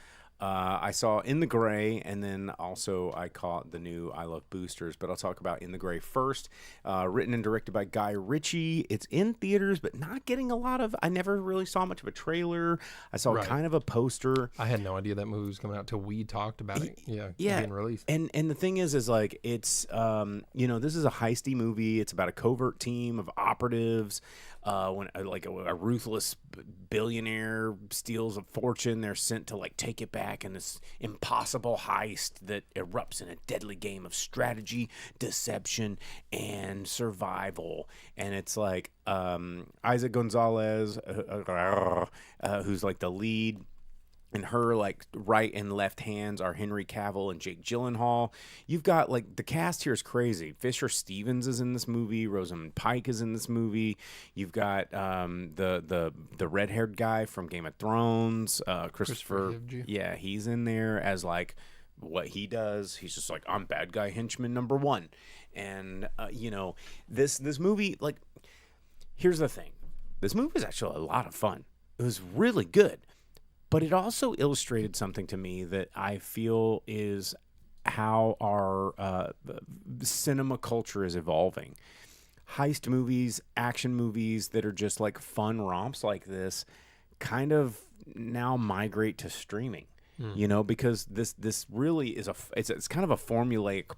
[SPEAKER 5] I saw In the Gray, and then also I caught the new I Love Boosters, but I'll talk about In the Gray first. Written and directed by Guy Ritchie. It's in theaters, but not getting a lot of... I never really saw much of a trailer. I saw kind of a poster.
[SPEAKER 6] I had no idea that movie was coming out till we talked about it. Being released.
[SPEAKER 5] And the thing is like, it's, this is a heisty movie. It's about a covert team of operatives. When a ruthless billionaire steals a fortune, they're sent to take it back in this impossible heist that erupts in a deadly game of strategy, deception, and survival. And it's like Isaac Gonzalez, who's like the lead. And her right and left hands are Henry Cavill and Jake Gyllenhaal. You've got the cast here is crazy. Fisher Stevens is in this movie. Rosamund Pike is in this movie. You've got the red-haired guy from Game of Thrones, Christopher. Yeah, he's in there as what he does. He's just I'm bad guy henchman number 1. And this movie, here's the thing. This movie was actually a lot of fun. It was really good. But it also illustrated something to me that I feel is how our cinema culture is evolving. Heist movies, action movies that are just fun romps like this kind of now migrate to streaming, because this really is it's kind of a formulaic,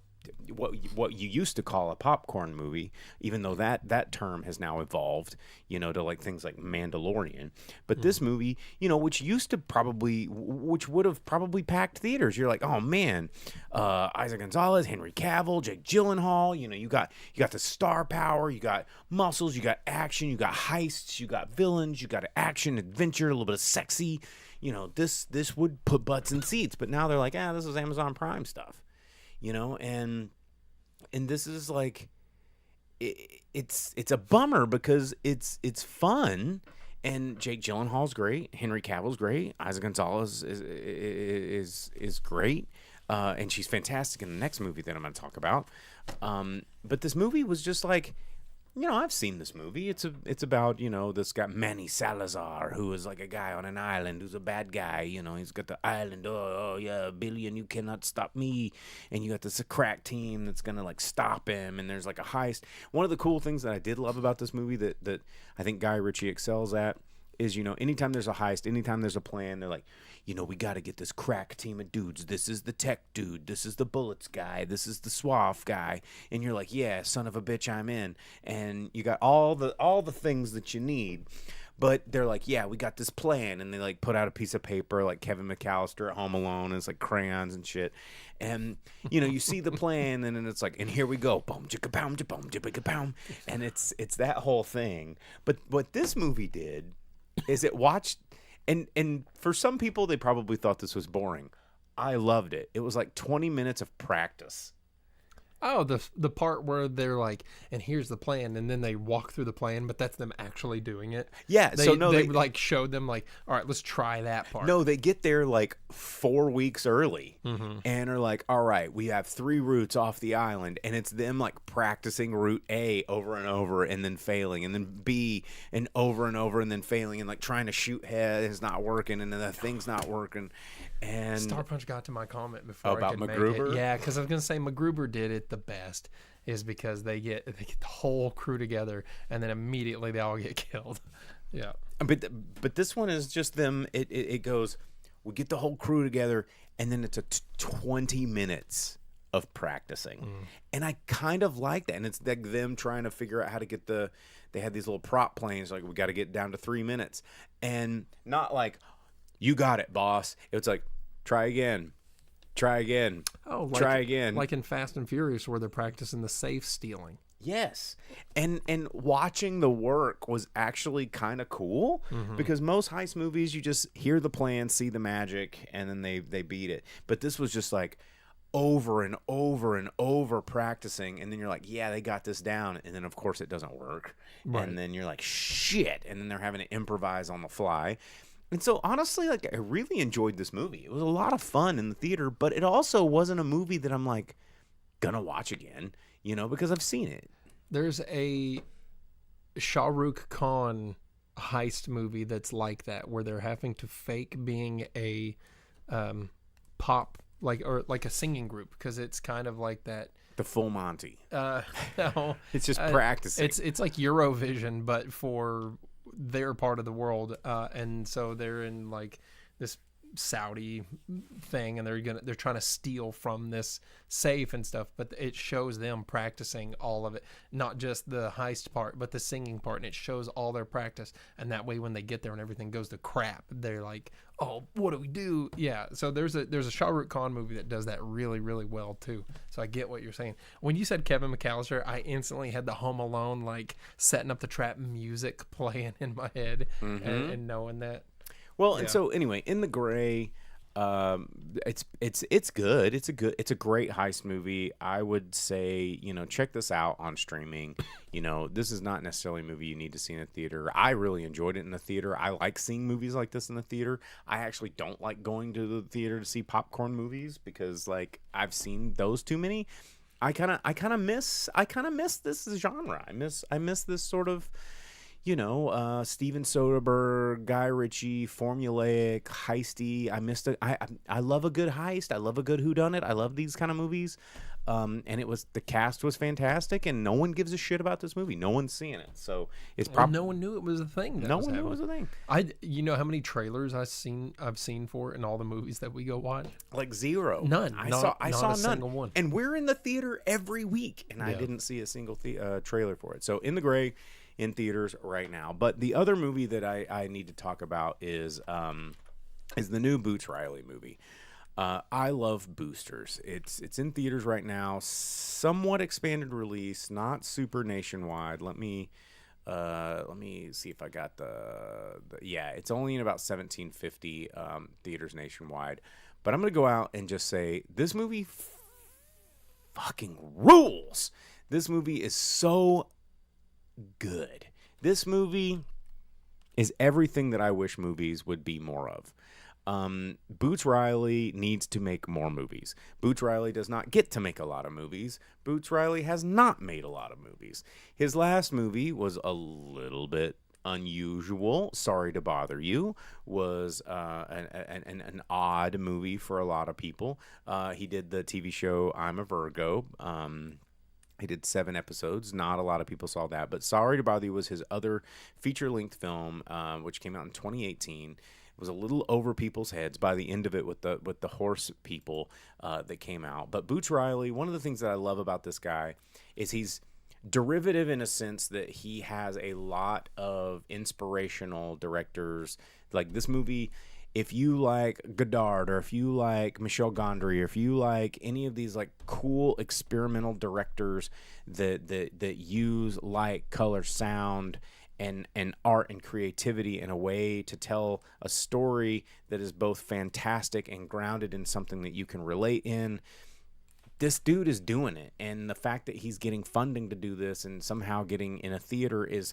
[SPEAKER 5] what you used to call a popcorn movie, even though that term has now evolved, to things like Mandalorian. But this movie, which would have probably packed theaters. You're like, oh man, Isaac Gonzalez, Henry Cavill, Jake Gyllenhaal. You got the star power, you got muscles, you got action, you got heists, you got villains, you got action, adventure, a little bit of sexy. This would put butts in seats. But now they're like, this is Amazon Prime stuff. And this is it's a bummer because it's fun, and Jake Gyllenhaal's great, Henry Cavill's great, Isa Gonzalez is great, and she's fantastic in the next movie that I'm going to talk about. But this movie was just like, I've seen this movie. It's about, this guy Manny Salazar, who is like a guy on an island who's a bad guy. He's got the island. Oh yeah, Billy, and you cannot stop me. And you got this crack team that's gonna like stop him. And there's like a heist. One of the cool things that I did love about this movie that I think Guy Ritchie excels at is, anytime there's a heist, anytime there's a plan, they're like, we got to get this crack team of dudes. This is the tech dude. This is the bullets guy. This is the suave guy. And you're like, yeah, son of a bitch, I'm in. And you got all the things that you need. But they're like, yeah, we got this plan. And they like put out a piece of paper like Kevin McAllister at Home Alone. And it's like crayons and shit. And, you see the plan and then it's like, and here we go. Boom, chicka boom, boom, chicka boom. And it's that whole thing. But what this movie did is it watched, and for some people, they probably thought this was boring. I loved it. It was like 20 minutes of practice.
[SPEAKER 6] Oh, the part where they're like, and here's the plan, and then they walk through the plan, but that's them actually doing it.
[SPEAKER 5] Yeah,
[SPEAKER 6] they like showed them like, all right, let's try that part.
[SPEAKER 5] No, they get there like 4 weeks early, and are like, all right, we have 3 routes off the island, and it's them like practicing route A over and over, and then failing, and then B, and over, and then failing, and like trying to shoot head is not working, and then the thing's not working. And
[SPEAKER 6] Star Punch got to my comment before
[SPEAKER 5] about
[SPEAKER 6] I could
[SPEAKER 5] MacGruber?
[SPEAKER 6] make it. Yeah, because I was gonna say MacGruber did it the best is because they get the whole crew together and then immediately they all get killed. Yeah,
[SPEAKER 5] but this one is just them. It goes, we get the whole crew together, and then it's 20 minutes of practicing, and I kind of like that. And it's like them trying to figure out how to get they had these little prop planes, like we got to get down to 3 minutes, and not like, you got it, boss. It's like, try again.
[SPEAKER 6] Oh,
[SPEAKER 5] try again.
[SPEAKER 6] Like in Fast and Furious, where they're practicing the safe stealing.
[SPEAKER 5] Yes. And watching the work was actually kind of cool, because most heist movies, you just hear the plan, see the magic, and then they beat it. But this was just like over and over and over practicing, and then you're like, yeah, they got this down, and then of course it doesn't work. Right. And then you're like, shit, and then they're having to improvise on the fly. And so, honestly, like, I really enjoyed this movie. It was a lot of fun in the theater, but it also wasn't a movie that I'm, like, gonna watch again, because I've seen it.
[SPEAKER 6] There's a Shah Rukh Khan heist movie that's like that, where they're having to fake being a pop, or a singing group, because it's kind of like that.
[SPEAKER 5] The Full Monty.
[SPEAKER 6] No.
[SPEAKER 5] It's just practicing.
[SPEAKER 6] It's like Eurovision, but for their part of the world, and so they're in like this Saudi thing, and they're trying to steal from this safe and stuff, but it shows them practicing all of it, not just the heist part but the singing part, and it shows all their practice, and that way when they get there and everything goes to crap, they're like, oh, what do we do? Yeah, so there's a Shah Rukh Khan movie that does that really, really well too. So I get what you're saying. When you said Kevin McAllister, I instantly had the Home Alone like setting up the trap music playing in my head, and knowing that.
[SPEAKER 5] Well, and so anyway, In the Gray, it's good. It's a great heist movie. I would say, check this out on streaming. This is not necessarily a movie you need to see in a theater. I really enjoyed it in the theater. I like seeing movies like this in the theater. I actually don't like going to the theater to see popcorn movies, because like I've seen those too many. I kind of miss this genre. I miss this sort of, Steven Soderbergh, Guy Ritchie, formulaic, heisty. I love a good heist. I love a good whodunit. I love these kind of movies. And the cast was fantastic, and no one gives a shit about this movie. No one's seeing it, so it's probably
[SPEAKER 6] no one knew it was a thing.
[SPEAKER 5] No one knew it was a thing.
[SPEAKER 6] You know how many trailers I've seen for in all the movies that we go watch?
[SPEAKER 5] Like zero.
[SPEAKER 6] None.
[SPEAKER 5] I saw none.
[SPEAKER 6] Single one.
[SPEAKER 5] And we're in the theater every week, and I didn't see a single trailer for it. So In the Gray, in theaters right now. But the other movie that I need to talk about is the new Boots Riley movie. I love Boosters. It's in theaters right now, somewhat expanded release, not super nationwide. Let me see if I got it's only in about 1750 theaters nationwide. But I'm gonna go out and just say this movie fucking rules. This movie is so good. This movie is everything that I wish movies would be more of. Boots Riley needs to make more movies. Boots Riley does not get to make a lot of movies. Boots Riley has not made a lot of movies. His last movie was a little bit unusual. Sorry to Bother You was an odd movie for a lot of people. He did the TV show I'm a Virgo. He did 7 episodes. Not a lot of people saw that, but Sorry to Bother You was his other feature-length film, which came out in 2018. It was a little over people's heads by the end of it with the horse people that came out. But Boots Riley, one of the things that I love about this guy is he's derivative in a sense that he has a lot of inspirational directors. Like this movie, if you like Godard or if you like Michel Gondry or if you like any of these like cool experimental directors that use light, color, sound, and art and creativity in a way to tell a story that is both fantastic and grounded in something that you can relate in. This dude is doing it, and the fact that he's getting funding to do this and somehow getting in a theater is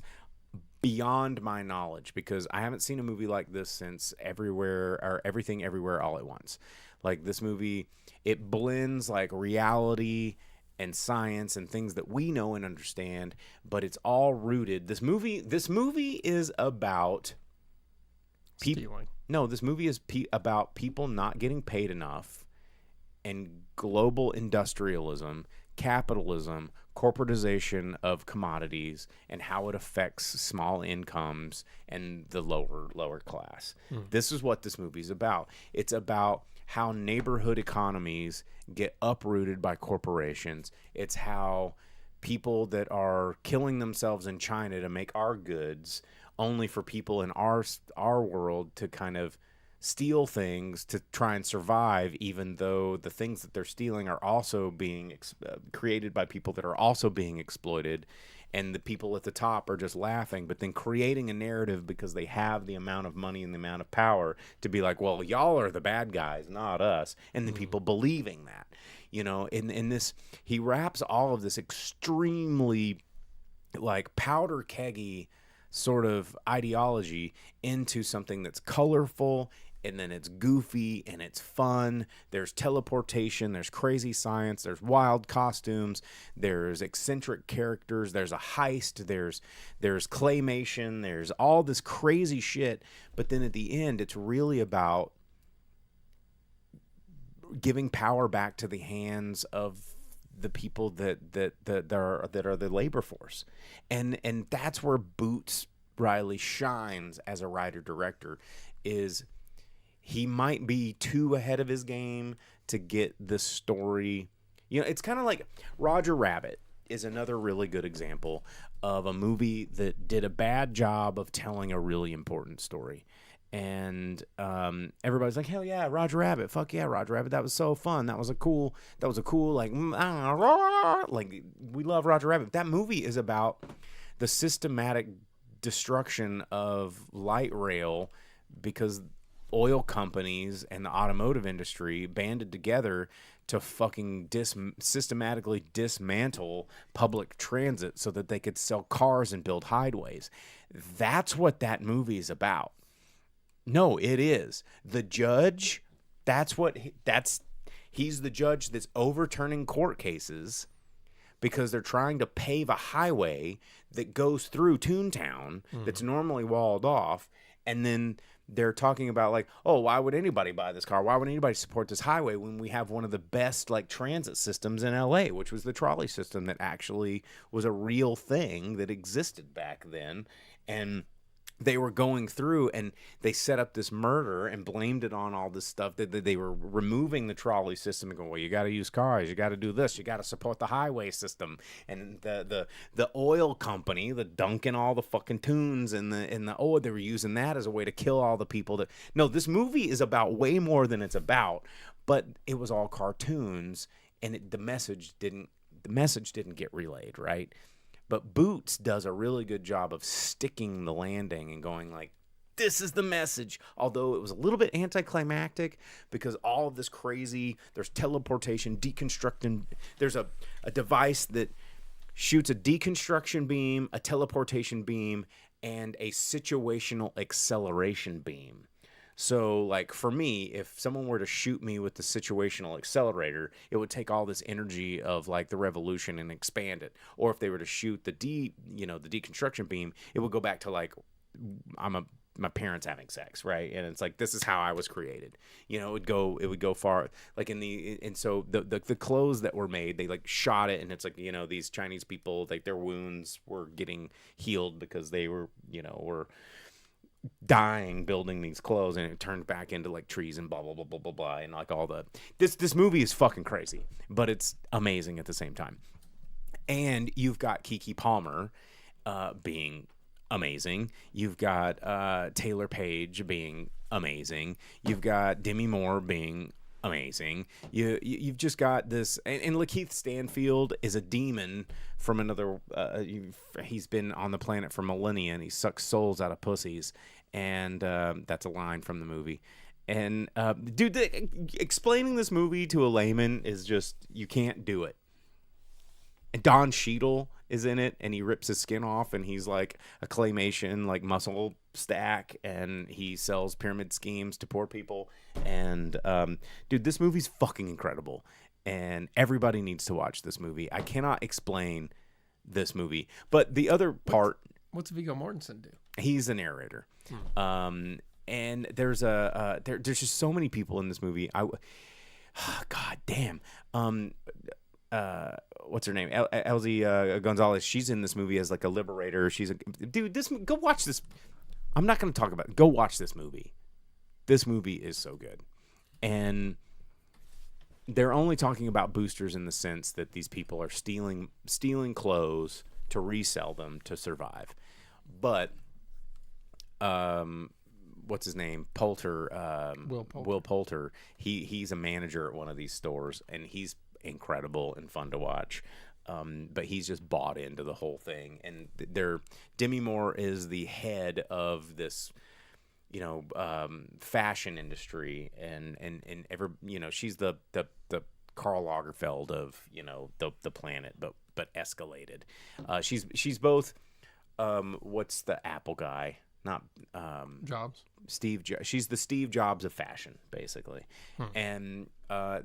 [SPEAKER 5] beyond my knowledge, because I haven't seen a movie like this since Everything Everywhere All at Once. Like this movie, it blends like reality and science and things that we know and understand, but it's all rooted. This movie is about
[SPEAKER 6] Stealing.
[SPEAKER 5] No, this movie is about people not getting paid enough, and global industrialism, capitalism, corporatization of commodities, and how it affects small incomes and the lower class. This is what this movie's about. It's about how neighborhood economies get uprooted by corporations. It's how people that are killing themselves in China to make our goods, only for people in our world to kind of steal things to try and survive, even though the things that they're stealing are also being created by people that are also being exploited, and the people at the top are just laughing, but then creating a narrative because they have the amount of money and the amount of power to be like, well, y'all are the bad guys, not us, and then people believing that, you know. In this, he wraps all of this extremely like powder keggy sort of ideology into something that's colorful, and then it's goofy and it's fun. There's teleportation, there's crazy science, there's wild costumes, there's eccentric characters, there's a heist, there's claymation, there's all this crazy shit. But then at the end, it's really about giving power back to the hands of the people that are the labor force, and that's where Boots Riley shines as a writer director. Is he might be too ahead of his game to get this story. You know, it's kind of like Roger Rabbit is another really good example of a movie that did a bad job of telling a really important story. And everybody's like, hell yeah, Roger Rabbit, fuck yeah, Roger Rabbit, that was so fun, that was a cool like we love Roger Rabbit. That movie is about the systematic destruction of light rail because oil companies and the automotive industry banded together to fucking systematically dismantle public transit so that they could sell cars and build highways. That's what that movie is about. No, it is. The judge, he's the judge that's overturning court cases because they're trying to pave a highway that goes through Toontown that's normally walled off, and then they're talking about like, oh, why would anybody buy this car? Why would anybody support this highway when we have one of the best like transit systems in LA, which was the trolley system that actually was a real thing that existed back then. And they were going through and they set up this murder and blamed it on all this stuff that they were removing the trolley system and going, well, you got to use cars, you got to do this, you got to support the highway system. And the oil company, the dunking all the fucking tunes and the oil, they were using that as a way to kill all the people that. No, this movie is about way more than it's about, but it was all cartoons, and the message didn't get relayed, right? But Boots does a really good job of sticking the landing and going like, this is the message. Although it was a little bit anticlimactic because all of this crazy, there's teleportation, deconstructing. There's a device that shoots a deconstruction beam, a teleportation beam, and a situational acceleration beam. So, like, for me, if someone were to shoot me with the situational accelerator, it would take all this energy of, like, the revolution and expand it. Or if they were to shoot the deconstruction beam, it would go back to, like, my parents having sex, right? And it's like, this is how I was created. You know, it would go far, like, and so the clothes that were made, they, like, shot it, and it's like, you know, these Chinese people, like, their wounds were getting healed because they were, you know, were dying building these clothes, and it turned back into like trees and blah blah blah blah blah blah, and like all the this movie is fucking crazy, but it's amazing at the same time. And you've got Keke Palmer being amazing. You've got Taylor Page being amazing. You've got Demi Moore being amazing. You've just got this, and Lakeith Stanfield is a demon from another. He's been on the planet for millennia, and he sucks souls out of pussies, and that's a line from the movie. And dude, explaining this movie to a layman is just, you can't do it. And Don Cheadle is in it, and he rips his skin off, and he's like a claymation, like muscle stack, and he sells pyramid schemes to poor people. And dude, this movie's fucking incredible, and everybody needs to watch this movie. I cannot explain this movie, but the other part.
[SPEAKER 6] What's Viggo Mortensen do?
[SPEAKER 5] He's a narrator. And there's there's just so many people in this movie. God damn. What's her name? Elsie Gonzalez. She's in this movie as like a liberator. She's a dude. Go watch this. I'm not going to talk about it. Go watch this movie. This movie is so good. And they're only talking about boosters in the sense that these people are stealing clothes to resell them to survive. But what's his name? Poulter. Will Poulter. He's a manager at one of these stores, and he's incredible and fun to watch. But he's just bought into the whole thing. And Demi Moore is the head of this, you know, fashion industry, and she's the Karl Lagerfeld of, you know, the planet, but escalated. She's both. What's the Apple guy? Not
[SPEAKER 6] Jobs.
[SPEAKER 5] She's the Steve Jobs of fashion, basically. And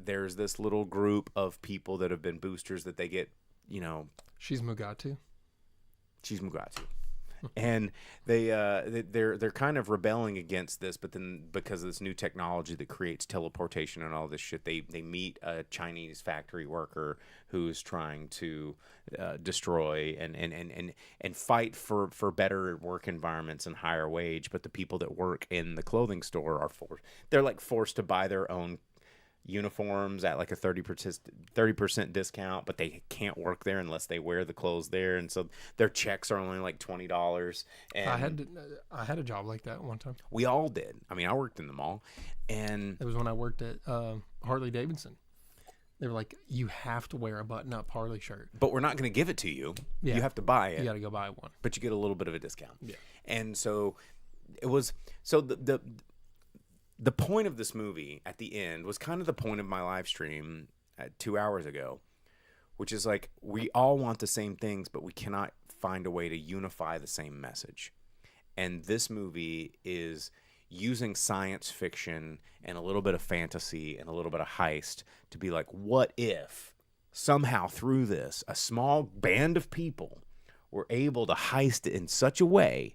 [SPEAKER 5] there's this little group of people that have been boosters that they get, you know.
[SPEAKER 6] She's Mugatu.
[SPEAKER 5] And they're kind of rebelling against this, but then because of this new technology that creates teleportation and all this shit, they meet a Chinese factory worker who's trying to destroy and fight for better work environments and higher wage. But the people that work in the clothing store are forced to buy their own uniforms at like a 30% discount, but they can't work there unless they wear the clothes there, and so their checks are only like $20. And
[SPEAKER 6] I had a job like that one time.
[SPEAKER 5] We all did. I mean, I worked in the mall, and
[SPEAKER 6] it was when I worked at Harley Davidson. They were like, you have to wear a button-up Harley shirt,
[SPEAKER 5] but we're not going to give it to you.
[SPEAKER 6] Yeah.
[SPEAKER 5] You have to buy it.
[SPEAKER 6] You got to go buy one,
[SPEAKER 5] but you get a little bit of a discount.
[SPEAKER 6] Yeah.
[SPEAKER 5] And so it was the point of this movie at the end was kind of the point of my live stream 2 hours ago, which is like, we all want the same things, but we cannot find a way to unify the same message. And this movie is using science fiction and a little bit of fantasy and a little bit of heist to be like, what if somehow through this, a small band of people were able to heist it in such a way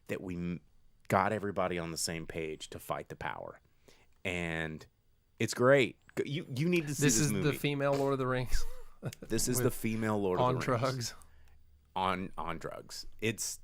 [SPEAKER 5] that we got everybody on the same page to fight the power. And it's great. You need to see this movie.
[SPEAKER 6] This is the female Lord of the Rings.
[SPEAKER 5] This is the female Lord of the Rings.
[SPEAKER 6] On drugs.
[SPEAKER 5] On drugs. It's...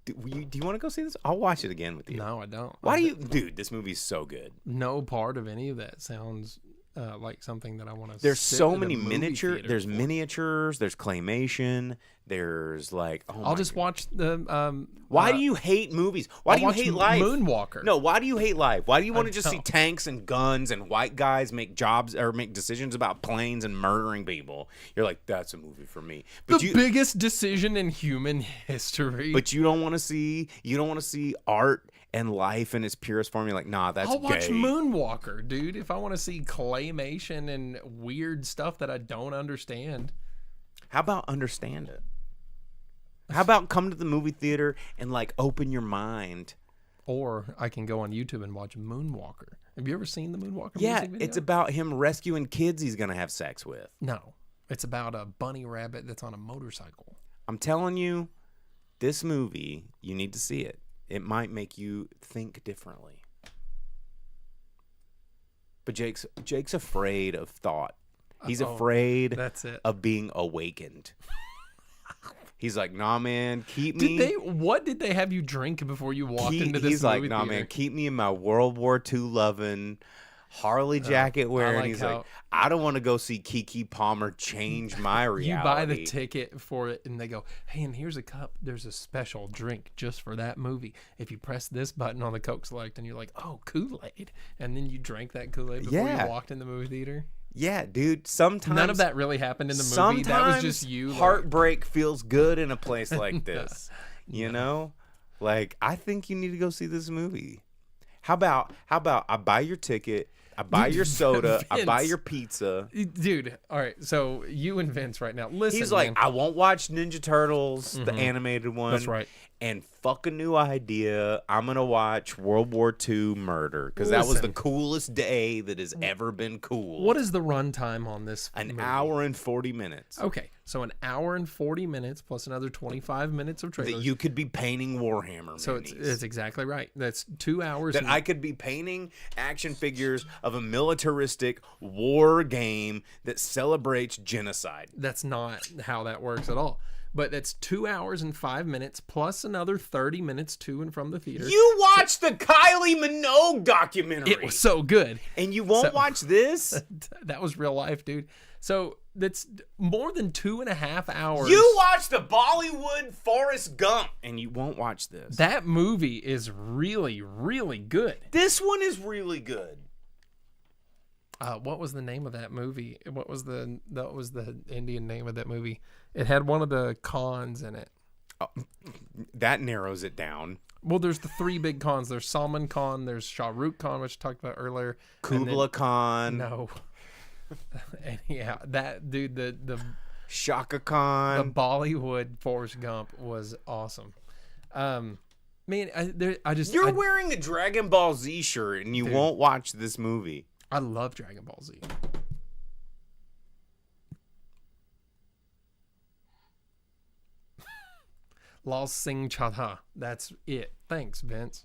[SPEAKER 5] Do you want to go see this? I'll watch it again with you.
[SPEAKER 6] No, I don't.
[SPEAKER 5] Why do you... Dude, this movie's so good.
[SPEAKER 6] No part of any of that sounds like something that I want to.
[SPEAKER 5] There's so many miniatures. There's miniatures. There's claymation. There's like.
[SPEAKER 6] I'll just watch the.
[SPEAKER 5] Why do you hate movies? Why do you hate life?
[SPEAKER 6] Moonwalker.
[SPEAKER 5] No, why do you hate life? Why do you want to just see tanks and guns and white guys make jobs or make decisions about planes and murdering people? You're like, that's a movie for me. But
[SPEAKER 6] the biggest decision in human history.
[SPEAKER 5] But you don't want to see. You don't want to see art and life in its purest form. You're like, nah, that's
[SPEAKER 6] I'll watch
[SPEAKER 5] gay.
[SPEAKER 6] Moonwalker, dude. If I want to see claymation and weird stuff that I don't understand.
[SPEAKER 5] How about understand it? How about come to the movie theater and like open your mind?
[SPEAKER 6] Or I can go on YouTube and watch Moonwalker. Have you ever seen the Moonwalker
[SPEAKER 5] Yeah,
[SPEAKER 6] music video?
[SPEAKER 5] it's about him rescuing kids he's gonna have sex with.
[SPEAKER 6] No. It's about a bunny rabbit that's on a motorcycle.
[SPEAKER 5] I'm telling you, this movie, you need to see it. It might make you think differently. But Jake's afraid of thought. He's afraid
[SPEAKER 6] that's it.
[SPEAKER 5] of being awakened. He's like, nah, man, keep me.
[SPEAKER 6] What did they have you drink before you walked into this
[SPEAKER 5] He's
[SPEAKER 6] movie
[SPEAKER 5] like, nah,
[SPEAKER 6] theater?
[SPEAKER 5] man, keep me in my World War II loving, Harley jacket wearing.
[SPEAKER 6] like
[SPEAKER 5] He's
[SPEAKER 6] how-
[SPEAKER 5] like, I don't want to go see Kiki Palmer change my reality.
[SPEAKER 6] You buy the ticket for it, and they go, hey, and here's a cup. There's a special drink just for that movie. If you press this button on the Coke Select, and you're like, oh, Kool-Aid. And then you drank that Kool-Aid before
[SPEAKER 5] Yeah.
[SPEAKER 6] you walked in the movie theater.
[SPEAKER 5] Yeah, dude. Sometimes
[SPEAKER 6] None of that really happened in the movie.
[SPEAKER 5] Sometimes
[SPEAKER 6] That was just you.
[SPEAKER 5] heartbreak feels good in a place like this. You know, like I think you need to go see this movie. How about I buy your ticket, I buy your soda, I buy
[SPEAKER 6] Vince.
[SPEAKER 5] your pizza.
[SPEAKER 6] Dude, all right. So you and Vince right now. Listen,
[SPEAKER 5] He's like,
[SPEAKER 6] man.
[SPEAKER 5] I won't watch Ninja Turtles, the animated one.
[SPEAKER 6] That's right.
[SPEAKER 5] And fuck a new idea. I'm gonna watch World War II Murder because that was the
[SPEAKER 6] Listen.
[SPEAKER 5] coolest day that has ever been cool.
[SPEAKER 6] What is the runtime on this?
[SPEAKER 5] An
[SPEAKER 6] movie?
[SPEAKER 5] hour and 40 minutes
[SPEAKER 6] Okay, so an hour and 40 minutes plus another 25 minutes of
[SPEAKER 5] that
[SPEAKER 6] trailers.
[SPEAKER 5] you could be painting Warhammer.
[SPEAKER 6] So
[SPEAKER 5] minis.
[SPEAKER 6] it's exactly right. That's 2 hours.
[SPEAKER 5] That
[SPEAKER 6] and-
[SPEAKER 5] I could be painting action figures of a militaristic war game that celebrates genocide.
[SPEAKER 6] That's not how that works at all. But that's 2 hours and 5 minutes plus another 30 minutes to and from the theater.
[SPEAKER 5] You watched the Kylie Minogue documentary.
[SPEAKER 6] It was so good.
[SPEAKER 5] and you won't
[SPEAKER 6] So-
[SPEAKER 5] watch this?
[SPEAKER 6] That was real life, dude. So that's more than 2.5 hours.
[SPEAKER 5] You watched the Bollywood Forrest Gump and you won't watch this.
[SPEAKER 6] That movie is really, really good.
[SPEAKER 5] This one is really good.
[SPEAKER 6] What was the name of that movie? What was the Indian name of that movie? It had one of the Khans in it.
[SPEAKER 5] That narrows it down.
[SPEAKER 6] Well, there's the 3 big Khans. There's Salman Khan. There's Shah Rukh Khan, which I talked about earlier. and then-
[SPEAKER 5] Kubla Khan,
[SPEAKER 6] No. And yeah, that dude, the
[SPEAKER 5] Shaka Khan.
[SPEAKER 6] Bollywood Forrest Gump was awesome. Man,
[SPEAKER 5] You're wearing a Dragon Ball Z shirt and you won't watch this movie.
[SPEAKER 6] I love Dragon Ball Z. Lal Singh Chadha. That's it. Thanks, Vince.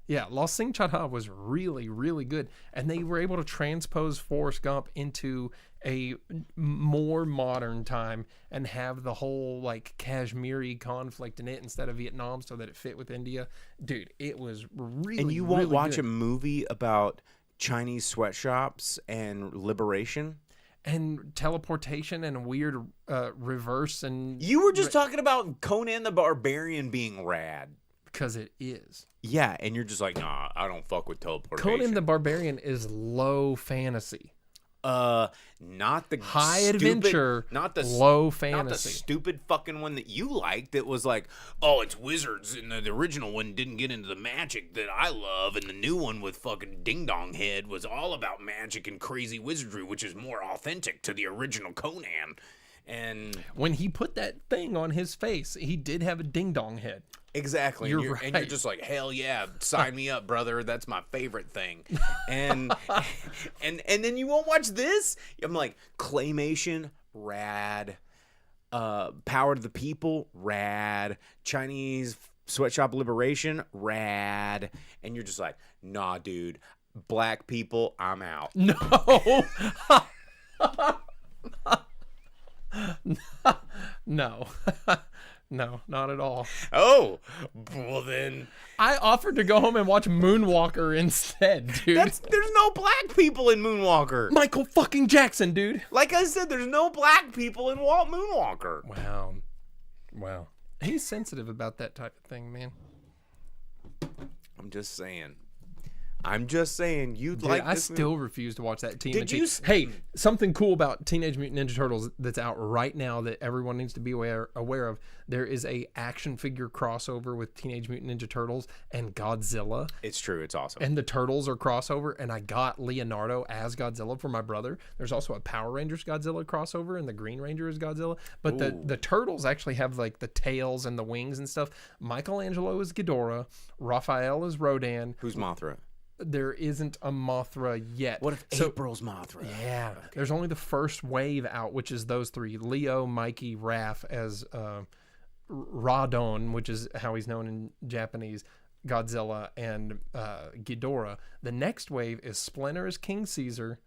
[SPEAKER 6] Yeah, Lal Singh Chadha was really, really good. And they were able to transpose Forrest Gump into a more modern time and have the whole like Kashmiri conflict in it instead of Vietnam so that it fit with India. Dude, it was really,
[SPEAKER 5] And you won't
[SPEAKER 6] really
[SPEAKER 5] watch
[SPEAKER 6] good.
[SPEAKER 5] a movie about Chinese sweatshops and liberation?
[SPEAKER 6] And teleportation and weird reverse and
[SPEAKER 5] You were just talking about Conan the Barbarian being rad.
[SPEAKER 6] because it is.
[SPEAKER 5] Yeah, and you're just like, nah, I don't fuck with teleportation.
[SPEAKER 6] Conan the Barbarian is low fantasy.
[SPEAKER 5] Not the
[SPEAKER 6] High
[SPEAKER 5] stupid,
[SPEAKER 6] adventure,
[SPEAKER 5] not the
[SPEAKER 6] low
[SPEAKER 5] not the
[SPEAKER 6] fantasy.
[SPEAKER 5] stupid fucking one that you liked. That was like, oh, it's wizards, and the original one didn't get into the magic that I love, and the new one with fucking Ding Dong Head was all about magic and crazy wizardry, which is more authentic to the original Conan. And
[SPEAKER 6] When he put that thing on his face, he did have a ding dong head.
[SPEAKER 5] exactly,
[SPEAKER 6] You're
[SPEAKER 5] and you're
[SPEAKER 6] right.
[SPEAKER 5] just like, hell yeah, sign me up, brother. That's my favorite thing. And and then you won't watch this. I'm like, claymation, rad. Power to the People, rad. Chinese sweatshop liberation, rad. And you're just like, nah, dude. Black people, I'm out.
[SPEAKER 6] No. No. No, not at all.
[SPEAKER 5] Oh, well then,
[SPEAKER 6] I offered to go home and watch Moonwalker instead, dude.
[SPEAKER 5] there's no black people in Moonwalker.
[SPEAKER 6] Michael fucking Jackson, dude.
[SPEAKER 5] Like I said, there's no black people in Walt Moonwalker.
[SPEAKER 6] Wow. Wow. He's sensitive about that type of thing, man.
[SPEAKER 5] I'm just saying. I'm just saying, you'd
[SPEAKER 6] Dude,
[SPEAKER 5] like
[SPEAKER 6] I
[SPEAKER 5] this movie.
[SPEAKER 6] still refuse to watch that TMNT.
[SPEAKER 5] Did you
[SPEAKER 6] Hey, something cool about Teenage Mutant Ninja Turtles that's out right now that everyone needs to be aware of. There is a action figure crossover with Teenage Mutant Ninja Turtles and Godzilla.
[SPEAKER 5] It's true. It's awesome.
[SPEAKER 6] And the Turtles are crossover, and I got Leonardo as Godzilla for my brother. There's also a Power Rangers Godzilla crossover, and the Green Ranger is Godzilla. But the Turtles actually have like the tails and the wings and stuff. Michelangelo is Ghidorah. Raphael is Rodan.
[SPEAKER 5] Who's Mothra?
[SPEAKER 6] There isn't a Mothra yet.
[SPEAKER 5] What if April's Mothra?
[SPEAKER 6] Yeah, there's only the first wave out, which is those three: Leo, Mikey, Raph as Radon, which is how he's known in Japanese, Godzilla, and Ghidorah. The next wave is Splinter as King Caesar,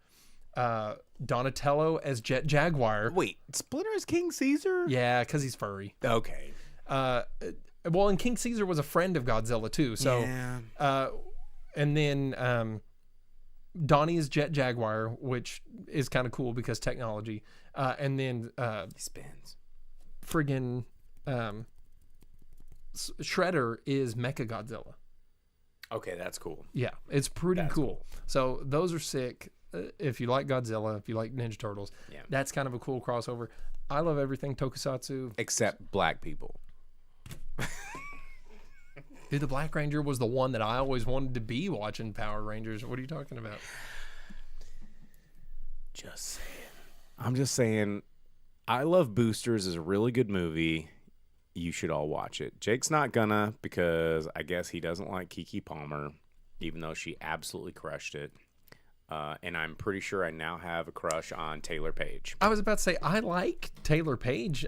[SPEAKER 6] Donatello as Jet Jaguar.
[SPEAKER 5] Wait, Splinter is King Caesar?
[SPEAKER 6] Yeah, because he's furry.
[SPEAKER 5] Okay.
[SPEAKER 6] Well, and King Caesar was a friend of Godzilla too. So,
[SPEAKER 5] Yeah.
[SPEAKER 6] and then Donnie is Jet Jaguar, which is kind of cool because technology. And then
[SPEAKER 5] He spins.
[SPEAKER 6] friggin' Shredder is Mecha Godzilla.
[SPEAKER 5] Okay, that's cool.
[SPEAKER 6] Yeah, it's pretty cool. So those are sick. If you like Godzilla, if you like Ninja Turtles,
[SPEAKER 5] Yeah.
[SPEAKER 6] that's kind of a cool crossover. I love everything Tokusatsu.
[SPEAKER 5] Except black people.
[SPEAKER 6] Dude, the Black Ranger was the one that I always wanted to be watching Power Rangers. What are you talking about?
[SPEAKER 5] Just saying. I'm just saying, I Love Boosters is a really good movie. You should all watch it. Jake's not gonna because I guess he doesn't like Keke Palmer, even though she absolutely crushed it. And I'm pretty sure I now have a crush on Taylor Page.
[SPEAKER 6] I was about to say, I like Taylor Page.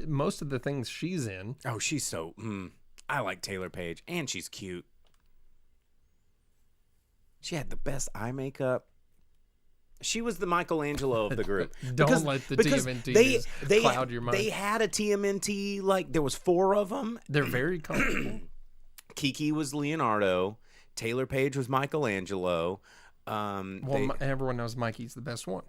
[SPEAKER 6] Most of the things she's in.
[SPEAKER 5] Oh, she's so... I like Taylor Page, and she's cute. She had the best eye makeup. She was the Michelangelo of the group.
[SPEAKER 6] Don't let the TMNT cloud your mind.
[SPEAKER 5] They had a TMNT, like, there was 4 of them.
[SPEAKER 6] They're very comfortable.
[SPEAKER 5] Kiki was Leonardo. Taylor Page was Michelangelo.
[SPEAKER 6] Everyone knows Mikey's the best one.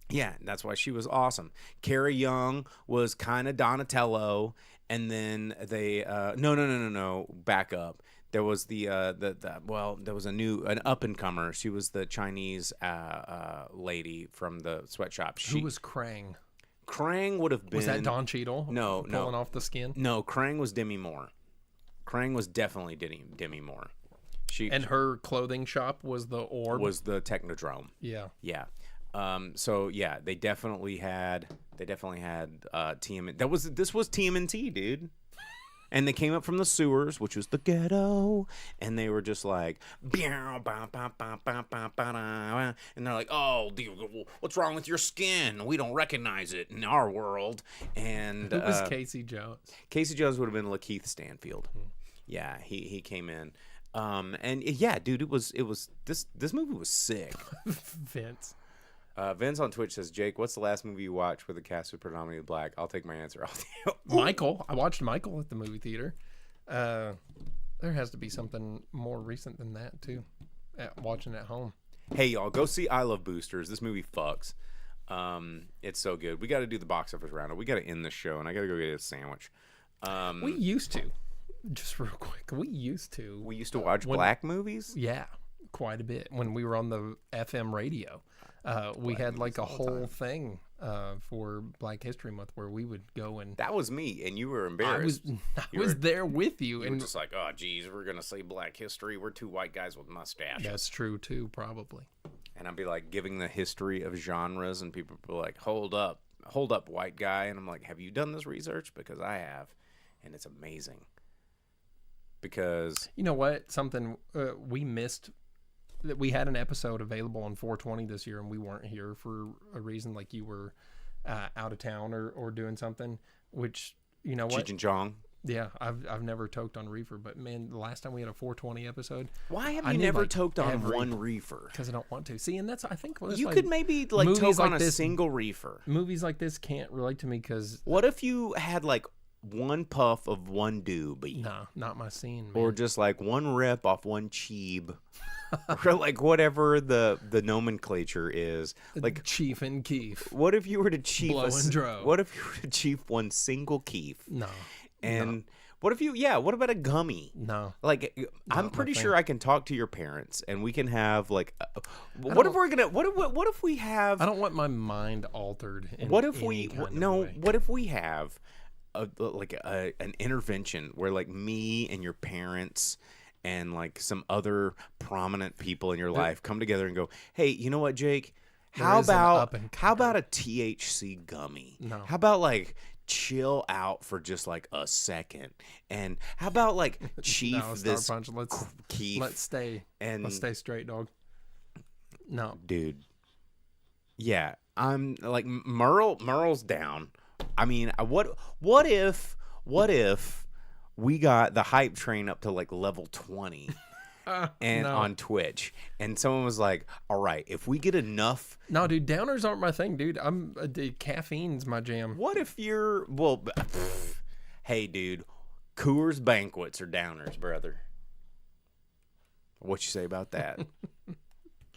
[SPEAKER 5] Yeah, that's why she was awesome. Carrie Young was kind of Donatello, and then they no, back up. There was there was an up and comer. She was the Chinese lady from the sweatshop.
[SPEAKER 6] Who was Krang?
[SPEAKER 5] Krang would have been.
[SPEAKER 6] Was that Don Cheadle?
[SPEAKER 5] No,
[SPEAKER 6] pulling off the skin.
[SPEAKER 5] No, Krang was Demi Moore. Krang was definitely Demi Moore.
[SPEAKER 6] And her clothing shop was the Orb.
[SPEAKER 5] Was the Technodrome.
[SPEAKER 6] Yeah.
[SPEAKER 5] Yeah. So yeah, they definitely had TMNT. This was TMNT, dude. And they came up from the sewers, which was the ghetto, and they were just like, and they're like, oh, what's wrong with your skin? We don't recognize it in our world. And
[SPEAKER 6] who was Casey Jones?
[SPEAKER 5] Casey Jones would have been Lakeith Stanfield. Yeah, he came in. And yeah, dude, it was this movie was sick.
[SPEAKER 6] Vince.
[SPEAKER 5] Vince on Twitch says, Jake, what's the last movie you watched where the cast was predominantly black? I'll take my answer.
[SPEAKER 6] Michael. I watched Michael at the movie theater. There has to be something more recent than that, too. Watching at home.
[SPEAKER 5] Hey, y'all, go see I Love Boosters. This movie fucks. It's so good. We got to do the box office roundup. We got to end this show, and I got to go get a sandwich.
[SPEAKER 6] We used to. Just real quick. We used to
[SPEAKER 5] watch black movies?
[SPEAKER 6] Yeah, quite a bit. When we were on the FM radio. We had like a whole thing for Black History Month where we would go and...
[SPEAKER 5] That was me, and you were embarrassed.
[SPEAKER 6] I was there with you.
[SPEAKER 5] You were just like, oh, geez, we're going to say Black History. We're 2 white guys with mustaches.
[SPEAKER 6] That's true, too, probably.
[SPEAKER 5] And I'd be like giving the history of genres, and people would be like, hold up, white guy. And I'm like, have you done this research? Because I have, and it's amazing. Because...
[SPEAKER 6] You know what? Something we missed... That we had an episode available on 420 this year, and we weren't here for a reason, like you were out of town or doing something. Which, you know what?
[SPEAKER 5] Cheech and Chong.
[SPEAKER 6] Yeah, I've never toked on reefer, but man, the last time we had a 420 episode,
[SPEAKER 5] why have you never toked on one reefer?
[SPEAKER 6] Because I don't want to. See, and that's I think
[SPEAKER 5] you could maybe like toke on a single reefer.
[SPEAKER 6] Movies like this can't relate to me because
[SPEAKER 5] what if you had like one puff of one doobie?
[SPEAKER 6] Nah, not my scene. Man.
[SPEAKER 5] Or just like one rip off one cheeb. Or like whatever the nomenclature is, like
[SPEAKER 6] Chief and Keef.
[SPEAKER 5] What if you were to chief
[SPEAKER 6] Blow and Dro.
[SPEAKER 5] What if you were to chief one single keef?
[SPEAKER 6] No.
[SPEAKER 5] And What if you? Yeah. What about a gummy?
[SPEAKER 6] No.
[SPEAKER 5] Like, I'm
[SPEAKER 6] my
[SPEAKER 5] pretty
[SPEAKER 6] thing.
[SPEAKER 5] sure I can talk to your parents, and we can have like. What if we're gonna? What if we have?
[SPEAKER 6] I don't want my mind altered. In
[SPEAKER 5] What if
[SPEAKER 6] any
[SPEAKER 5] we?
[SPEAKER 6] kind of
[SPEAKER 5] No.
[SPEAKER 6] way.
[SPEAKER 5] What if we have an intervention where like me and your parents and like some other prominent people in your life come together and go, hey, you know what, Jake? How
[SPEAKER 6] is an
[SPEAKER 5] about
[SPEAKER 6] up-and-comer.
[SPEAKER 5] a THC gummy?
[SPEAKER 6] No.
[SPEAKER 5] How about like chill out for just like a second? And how about like Chief
[SPEAKER 6] No, Star
[SPEAKER 5] this
[SPEAKER 6] Punch.
[SPEAKER 5] Keith
[SPEAKER 6] Let's stay.
[SPEAKER 5] and
[SPEAKER 6] Let's stay straight, dog. No.
[SPEAKER 5] dude. Yeah, I'm like Merle's down. I mean, what if we got the hype train up to like level 20 and
[SPEAKER 6] no.
[SPEAKER 5] on Twitch, and someone was like, all right, if we get enough,
[SPEAKER 6] No, dude, downers aren't my thing, dude. Dude, caffeine's my jam.
[SPEAKER 5] what if you're, well, hey, dude, Coors Banquets are downers, brother. What you say about that?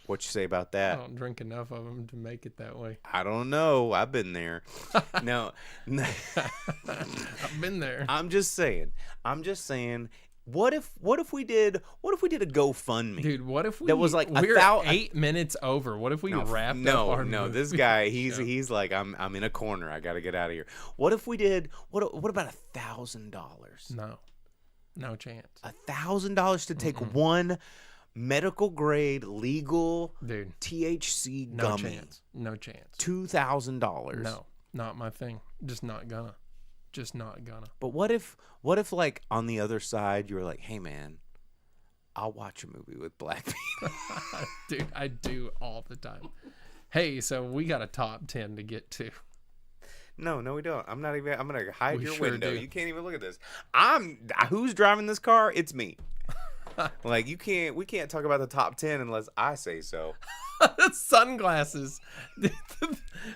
[SPEAKER 5] What you say about
[SPEAKER 6] I
[SPEAKER 5] that?
[SPEAKER 6] don't drink enough of them to make it that way.
[SPEAKER 5] I don't know. I've been there. No.
[SPEAKER 6] I've been there.
[SPEAKER 5] I'm just saying. What if we did a GoFundMe?
[SPEAKER 6] Dude, what if we
[SPEAKER 5] That was like
[SPEAKER 6] we're 8 minutes over? What if we wrapped up our movie?
[SPEAKER 5] This guy, he's
[SPEAKER 6] show?
[SPEAKER 5] he's like, I'm in a corner. I got to get out of here. What if we did? What about $1,000?
[SPEAKER 6] No chance.
[SPEAKER 5] $1,000 to take one medical grade legal
[SPEAKER 6] Dude,
[SPEAKER 5] THC
[SPEAKER 6] no
[SPEAKER 5] gummy.
[SPEAKER 6] chance. No chance.
[SPEAKER 5] $2,000.
[SPEAKER 6] No, not my thing. Just not gonna.
[SPEAKER 5] But what if like on the other side you were like, hey man, I'll watch a movie with black people.
[SPEAKER 6] Dude, I do all the time. Hey, so we got a top 10 to get to.
[SPEAKER 5] No, we don't. I'm gonna hide
[SPEAKER 6] We
[SPEAKER 5] your
[SPEAKER 6] sure
[SPEAKER 5] window.
[SPEAKER 6] do.
[SPEAKER 5] You can't even look at this. Who's driving this car? It's me. Like we can't talk about the top 10 unless I say so.
[SPEAKER 6] Sunglasses.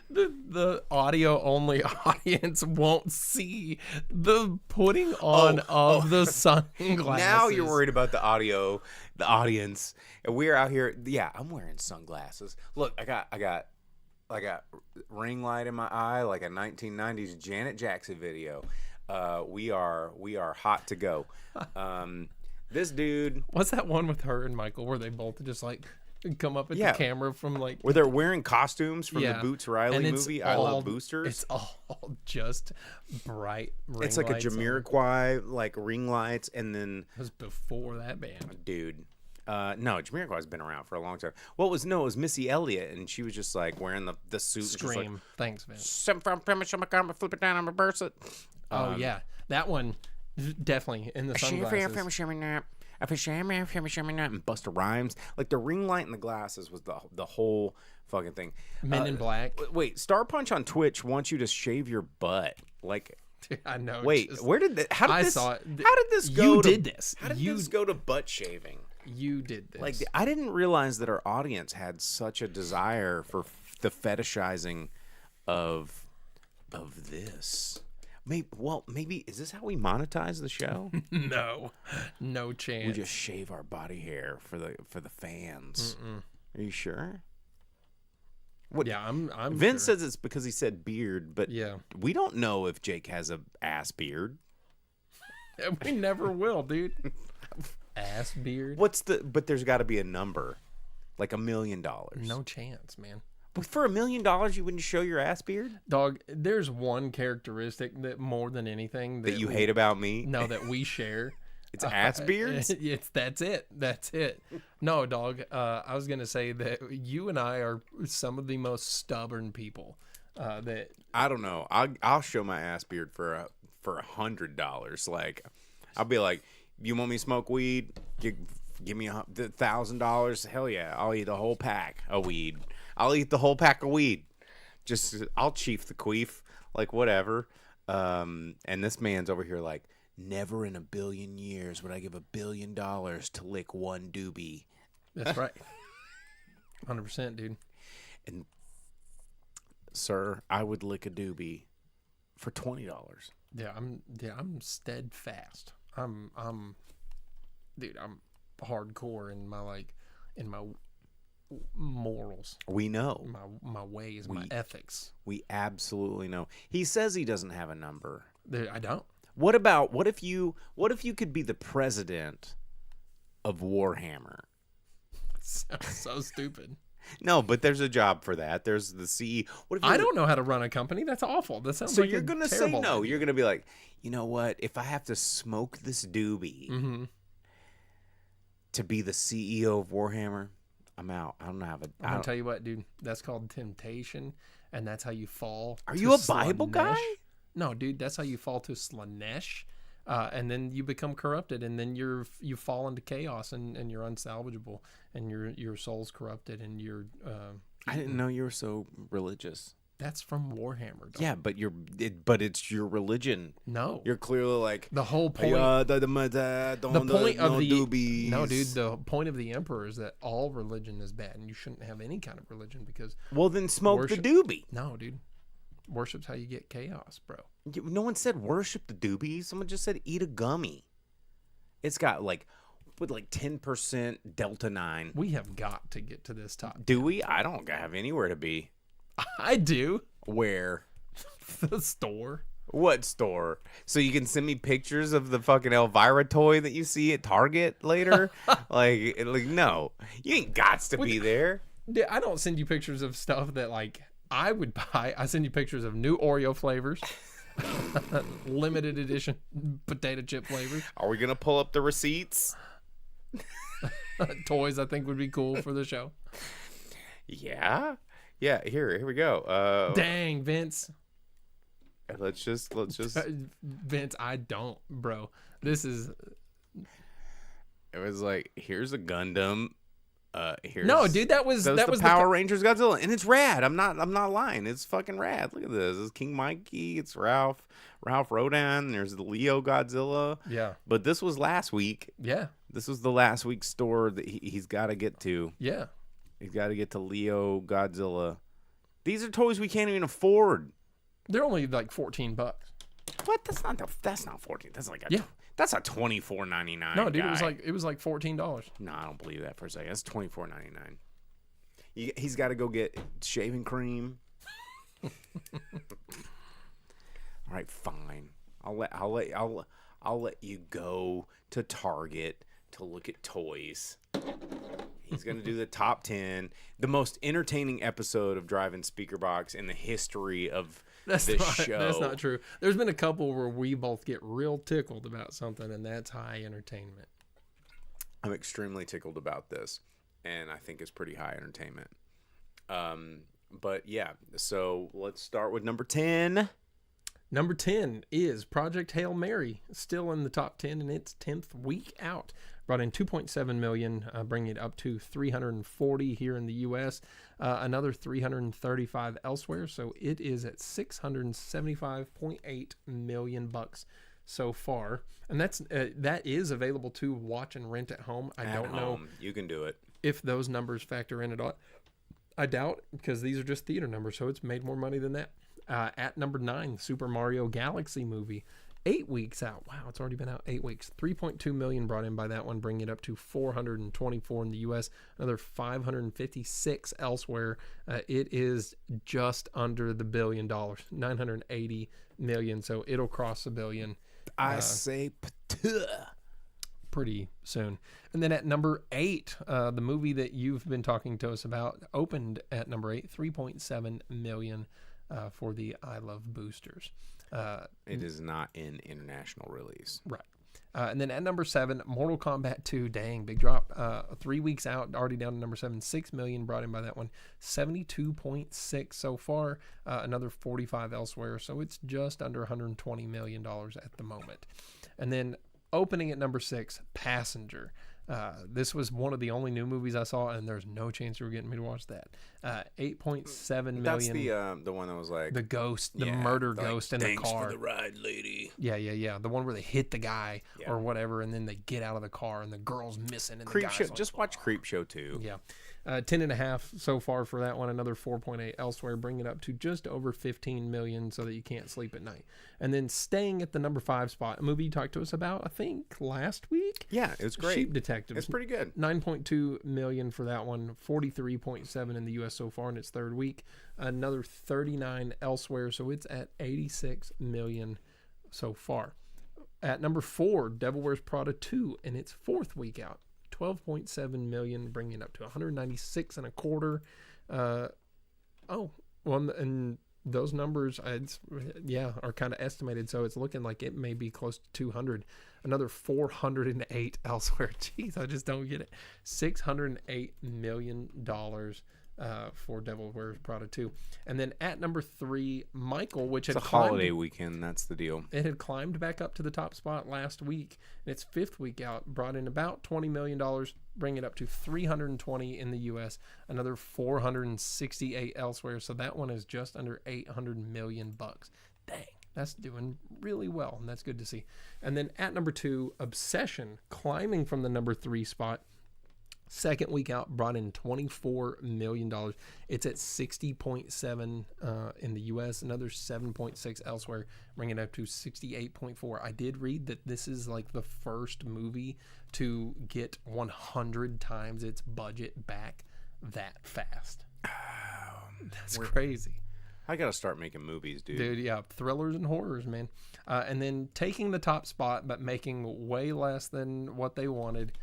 [SPEAKER 6] The audio only audience won't see the putting on of the sunglasses.
[SPEAKER 5] Now you're worried about the audience. And we're out here. Yeah, I'm wearing sunglasses. Look, I got ring light in my eye like a 1990s Janet Jackson video. We are hot to go. This dude,
[SPEAKER 6] What's that one with her and Michael where they both just like come up at
[SPEAKER 5] Yeah.
[SPEAKER 6] the camera from like
[SPEAKER 5] where they're wearing costumes from
[SPEAKER 6] Yeah.
[SPEAKER 5] the Boots Riley
[SPEAKER 6] And it's
[SPEAKER 5] movie, I
[SPEAKER 6] all-
[SPEAKER 5] Love Boosters.
[SPEAKER 6] It's all just bright ring
[SPEAKER 5] It's like a
[SPEAKER 6] lights on.
[SPEAKER 5] Jamiroquai like ring lights, and then
[SPEAKER 6] It was before that band.
[SPEAKER 5] dude. No, Jamiroquai's been around for a long time. It was Missy Elliott, and she was just like wearing the suit. and she's like,
[SPEAKER 6] Scream. Thanks, Vince.
[SPEAKER 5] "Some from premise, I'm gonna flip it down, I'm gonna burst it."
[SPEAKER 6] Oh yeah, that one definitely in the sunglasses.
[SPEAKER 5] And Busta Rhymes, like the ring light and the glasses was the whole fucking thing.
[SPEAKER 6] Men in Black.
[SPEAKER 5] Wait, Star Punch on Twitch wants you to shave your butt. Like,
[SPEAKER 6] Dude, I know.
[SPEAKER 5] wait,
[SPEAKER 6] just-
[SPEAKER 5] where did that? How did
[SPEAKER 6] I
[SPEAKER 5] this?
[SPEAKER 6] saw it.
[SPEAKER 5] How did this go?
[SPEAKER 6] You
[SPEAKER 5] to-
[SPEAKER 6] did this.
[SPEAKER 5] How did
[SPEAKER 6] You-
[SPEAKER 5] this go to butt shaving?
[SPEAKER 6] You did this.
[SPEAKER 5] Like, I didn't realize that our audience had such a desire for the fetishizing of this. Maybe is this how we monetize the show?
[SPEAKER 6] no chance.
[SPEAKER 5] We just shave our body hair for the fans. Are you sure? What?
[SPEAKER 6] Yeah, I'm.
[SPEAKER 5] Vince
[SPEAKER 6] sure.
[SPEAKER 5] says it's because he said beard, but
[SPEAKER 6] Yeah.
[SPEAKER 5] we don't know if Jake has a ass beard.
[SPEAKER 6] We never will, dude. Ass beard.
[SPEAKER 5] But there's got to be a number, like $1 million.
[SPEAKER 6] No chance, man.
[SPEAKER 5] But for $1 million, you wouldn't show your ass beard
[SPEAKER 6] Dog, there's one characteristic that more than anything
[SPEAKER 5] that you hate about me.
[SPEAKER 6] No, that we share.
[SPEAKER 5] It's ass beards.
[SPEAKER 6] That's it. No, dog. I was gonna say that you and I are some of the most stubborn people. That
[SPEAKER 5] I don't know. I'll show my ass beard for $100. Like, I'll be like, you want me to smoke weed? Give me $1,000. Hell yeah, I'll eat a whole pack of weed. I'll eat the whole pack of weed. I'll chief the queef, like whatever. And this man's over here like, never in a billion years would I give $1 billion to lick one doobie.
[SPEAKER 6] that's right. 100%, dude.
[SPEAKER 5] And sir, I would lick a doobie for $20.
[SPEAKER 6] Yeah, I'm steadfast. I'm hardcore in my morals,
[SPEAKER 5] We know.
[SPEAKER 6] my ways, my ethics.
[SPEAKER 5] We absolutely know. He says he doesn't have a number.
[SPEAKER 6] I don't.
[SPEAKER 5] What if you could be the president of Warhammer?
[SPEAKER 6] Sounds so stupid.
[SPEAKER 5] No, but there's a job for that. There's the CEO. What if
[SPEAKER 6] I don't know how to run a company. That's awful. That sounds
[SPEAKER 5] So
[SPEAKER 6] like
[SPEAKER 5] you're
[SPEAKER 6] a
[SPEAKER 5] gonna say
[SPEAKER 6] terrible
[SPEAKER 5] no.
[SPEAKER 6] idea.
[SPEAKER 5] You're gonna be like, you know what? If I have to smoke this doobie
[SPEAKER 6] Mm-hmm.
[SPEAKER 5] to be the CEO of Warhammer, I'm out. I don't have a.
[SPEAKER 6] I'm gonna tell you what, dude. That's called temptation, and that's how you fall.
[SPEAKER 5] Are
[SPEAKER 6] to
[SPEAKER 5] you a Bible
[SPEAKER 6] Slanesh.
[SPEAKER 5] guy?
[SPEAKER 6] No, dude. That's how you fall to Slanesh, and then you become corrupted, and then you fall into chaos, and you're unsalvageable, and your soul's corrupted, and you're.
[SPEAKER 5] I didn't know you were so religious.
[SPEAKER 6] That's from Warhammer. Dog.
[SPEAKER 5] Yeah, but but it's your religion.
[SPEAKER 6] No.
[SPEAKER 5] You're clearly like
[SPEAKER 6] The whole point.
[SPEAKER 5] the
[SPEAKER 6] point of the
[SPEAKER 5] doobies.
[SPEAKER 6] no, dude. The point of the emperor is that all religion is bad, and you shouldn't have any kind of religion because
[SPEAKER 5] Well, then smoke
[SPEAKER 6] Worship-
[SPEAKER 5] the doobie.
[SPEAKER 6] no, dude. Worship's how you get chaos, bro.
[SPEAKER 5] No one said worship the doobie. Someone just said eat a gummy. It's got with 10% Delta 9.
[SPEAKER 6] We have got to get to this top.
[SPEAKER 5] Do we? I don't have anywhere to be.
[SPEAKER 6] I do.
[SPEAKER 5] Where?
[SPEAKER 6] The store.
[SPEAKER 5] What store? So you can send me pictures of the fucking Elvira toy that you see at Target later? like no. You ain't gots to be there.
[SPEAKER 6] Dude, I don't send you pictures of stuff that like I would buy. I send you pictures of new Oreo flavors, limited edition potato chip flavors,
[SPEAKER 5] Are we gonna pull up the receipts?
[SPEAKER 6] toys. I think would be cool for the show.
[SPEAKER 5] Yeah. Yeah, here we go.
[SPEAKER 6] Dang, Vince.
[SPEAKER 5] Let's just
[SPEAKER 6] Vince, I don't, bro. This is
[SPEAKER 5] it was like, here's a Gundam. Here's
[SPEAKER 6] no, dude. That was
[SPEAKER 5] the
[SPEAKER 6] the
[SPEAKER 5] Power Rangers Godzilla, and it's rad. I'm not lying. It's fucking rad. Look at this. It's King Mikey. It's Ralph Rodan. There's the Leo Godzilla.
[SPEAKER 6] Yeah,
[SPEAKER 5] But this was last week.
[SPEAKER 6] yeah,
[SPEAKER 5] This was the last week's store that he's got to get to.
[SPEAKER 6] yeah.
[SPEAKER 5] He's got to get to Leo Godzilla. These are toys we can't even afford.
[SPEAKER 6] They're only like $14.
[SPEAKER 5] What? That's not 14. That's like
[SPEAKER 6] Yeah.
[SPEAKER 5] That's a $24.99.
[SPEAKER 6] No, dude,
[SPEAKER 5] guy.
[SPEAKER 6] it was like $14.
[SPEAKER 5] No, I don't believe that for a second. That's $24.99. He's got to go get shaving cream. All right, fine. I'll let you go to Target to look at toys. He's gonna do the top 10, the most entertaining episode of Drive-In Speaker Box in the history of this show.
[SPEAKER 6] That's not true. There's been a couple where we both get real tickled about something, and that's high entertainment.
[SPEAKER 5] I'm extremely tickled about this, and I think it's pretty high entertainment. But yeah, so let's start with number 10.
[SPEAKER 6] Number 10 is Project Hail Mary, still in the top 10 in its 10th week out. Brought in $2.7 million, bringing it up to 340 here in the U.S., another 335 elsewhere. So it is at $675.8 million so far, and that is available to watch and rent at home. I don't know
[SPEAKER 5] You can do it.
[SPEAKER 6] if those numbers factor in at all. I doubt, because these are just theater numbers, so it's made more money than that. At number 9, Super Mario Galaxy movie. 8 weeks out. Wow, it's already been out 8 weeks. 3.2 million brought in by that one, bringing it up to 424 in the U.S., another 556 elsewhere. It is just under the $1 billion, 980 million. So it'll cross $1 billion.
[SPEAKER 5] I say patuh.
[SPEAKER 6] Pretty soon. And then at number 8, the movie that you've been talking to us about opened at number 8, 3.7 million for the I Love Boosters.
[SPEAKER 5] It is not in international release.
[SPEAKER 6] Right. And then at number 7, Mortal Kombat 2. Dang, big drop. 3 weeks out, already down to number 7. 6 million brought in by that one. 72.6 so far. Another 45 elsewhere. So it's just under $120 million at the moment. And then opening at number 6, Passenger. This was one of the only new movies I saw, and there's no chance you were getting me to watch that. 8.7 million.
[SPEAKER 5] That's the one that was like
[SPEAKER 6] The ghost, the
[SPEAKER 5] yeah,
[SPEAKER 6] murder
[SPEAKER 5] like,
[SPEAKER 6] ghost in the
[SPEAKER 5] "Thanks
[SPEAKER 6] car.
[SPEAKER 5] for the ride, lady."
[SPEAKER 6] Yeah. The one where they hit the guy
[SPEAKER 5] Yeah.
[SPEAKER 6] or whatever, and then they get out of the car, and the girl's missing. And
[SPEAKER 5] Creep
[SPEAKER 6] the guy's
[SPEAKER 5] Show.
[SPEAKER 6] like,
[SPEAKER 5] Just watch Creep Show 2.
[SPEAKER 6] yeah. 10.5 so far for that one. Another 4.8 elsewhere, bring it up to just over 15 million, so that you can't sleep at night. And then staying at the number 5 spot, a movie you talked to us about, I think last week.
[SPEAKER 5] Yeah, it was great.
[SPEAKER 6] Sheep Detectives.
[SPEAKER 5] It's pretty good.
[SPEAKER 6] 9.2 million for that one. 43.7 in the U.S. so far in its third week. Another 39 elsewhere, so it's at 86 million so far. At number 4, Devil Wears Prada 2 in its 4th week out, 12.7 million, bringing it up to 196 and a quarter. And those numbers, are kind of estimated, so it's looking like it may be close to 200. Another 408 elsewhere. Jeez, I just don't get it. $608 million for Devil Wears Prada 2. And then at number 3, Michael, which
[SPEAKER 5] It's
[SPEAKER 6] had
[SPEAKER 5] a holiday weekend. That's the deal.
[SPEAKER 6] it had climbed back up to the top spot last week. In its 5th week out, brought in about $20 million, bringing it up to 320 in the U.S., another 468 elsewhere. So that one is just under $800 million. Dang, that's doing really well, and that's good to see. And then at number 2, Obsession, climbing from the number 3 spot. 2nd week out, brought in $24 million. It's at 60.7 in the U.S., another 7.6 elsewhere, bringing it up to 68.4. I did read that this is like the first movie to get 100 times its budget back that fast. That's crazy.
[SPEAKER 5] I got to start making movies, dude.
[SPEAKER 6] Dude, yeah, thrillers and horrors, man. And then taking the top spot, but making way less than what they wanted,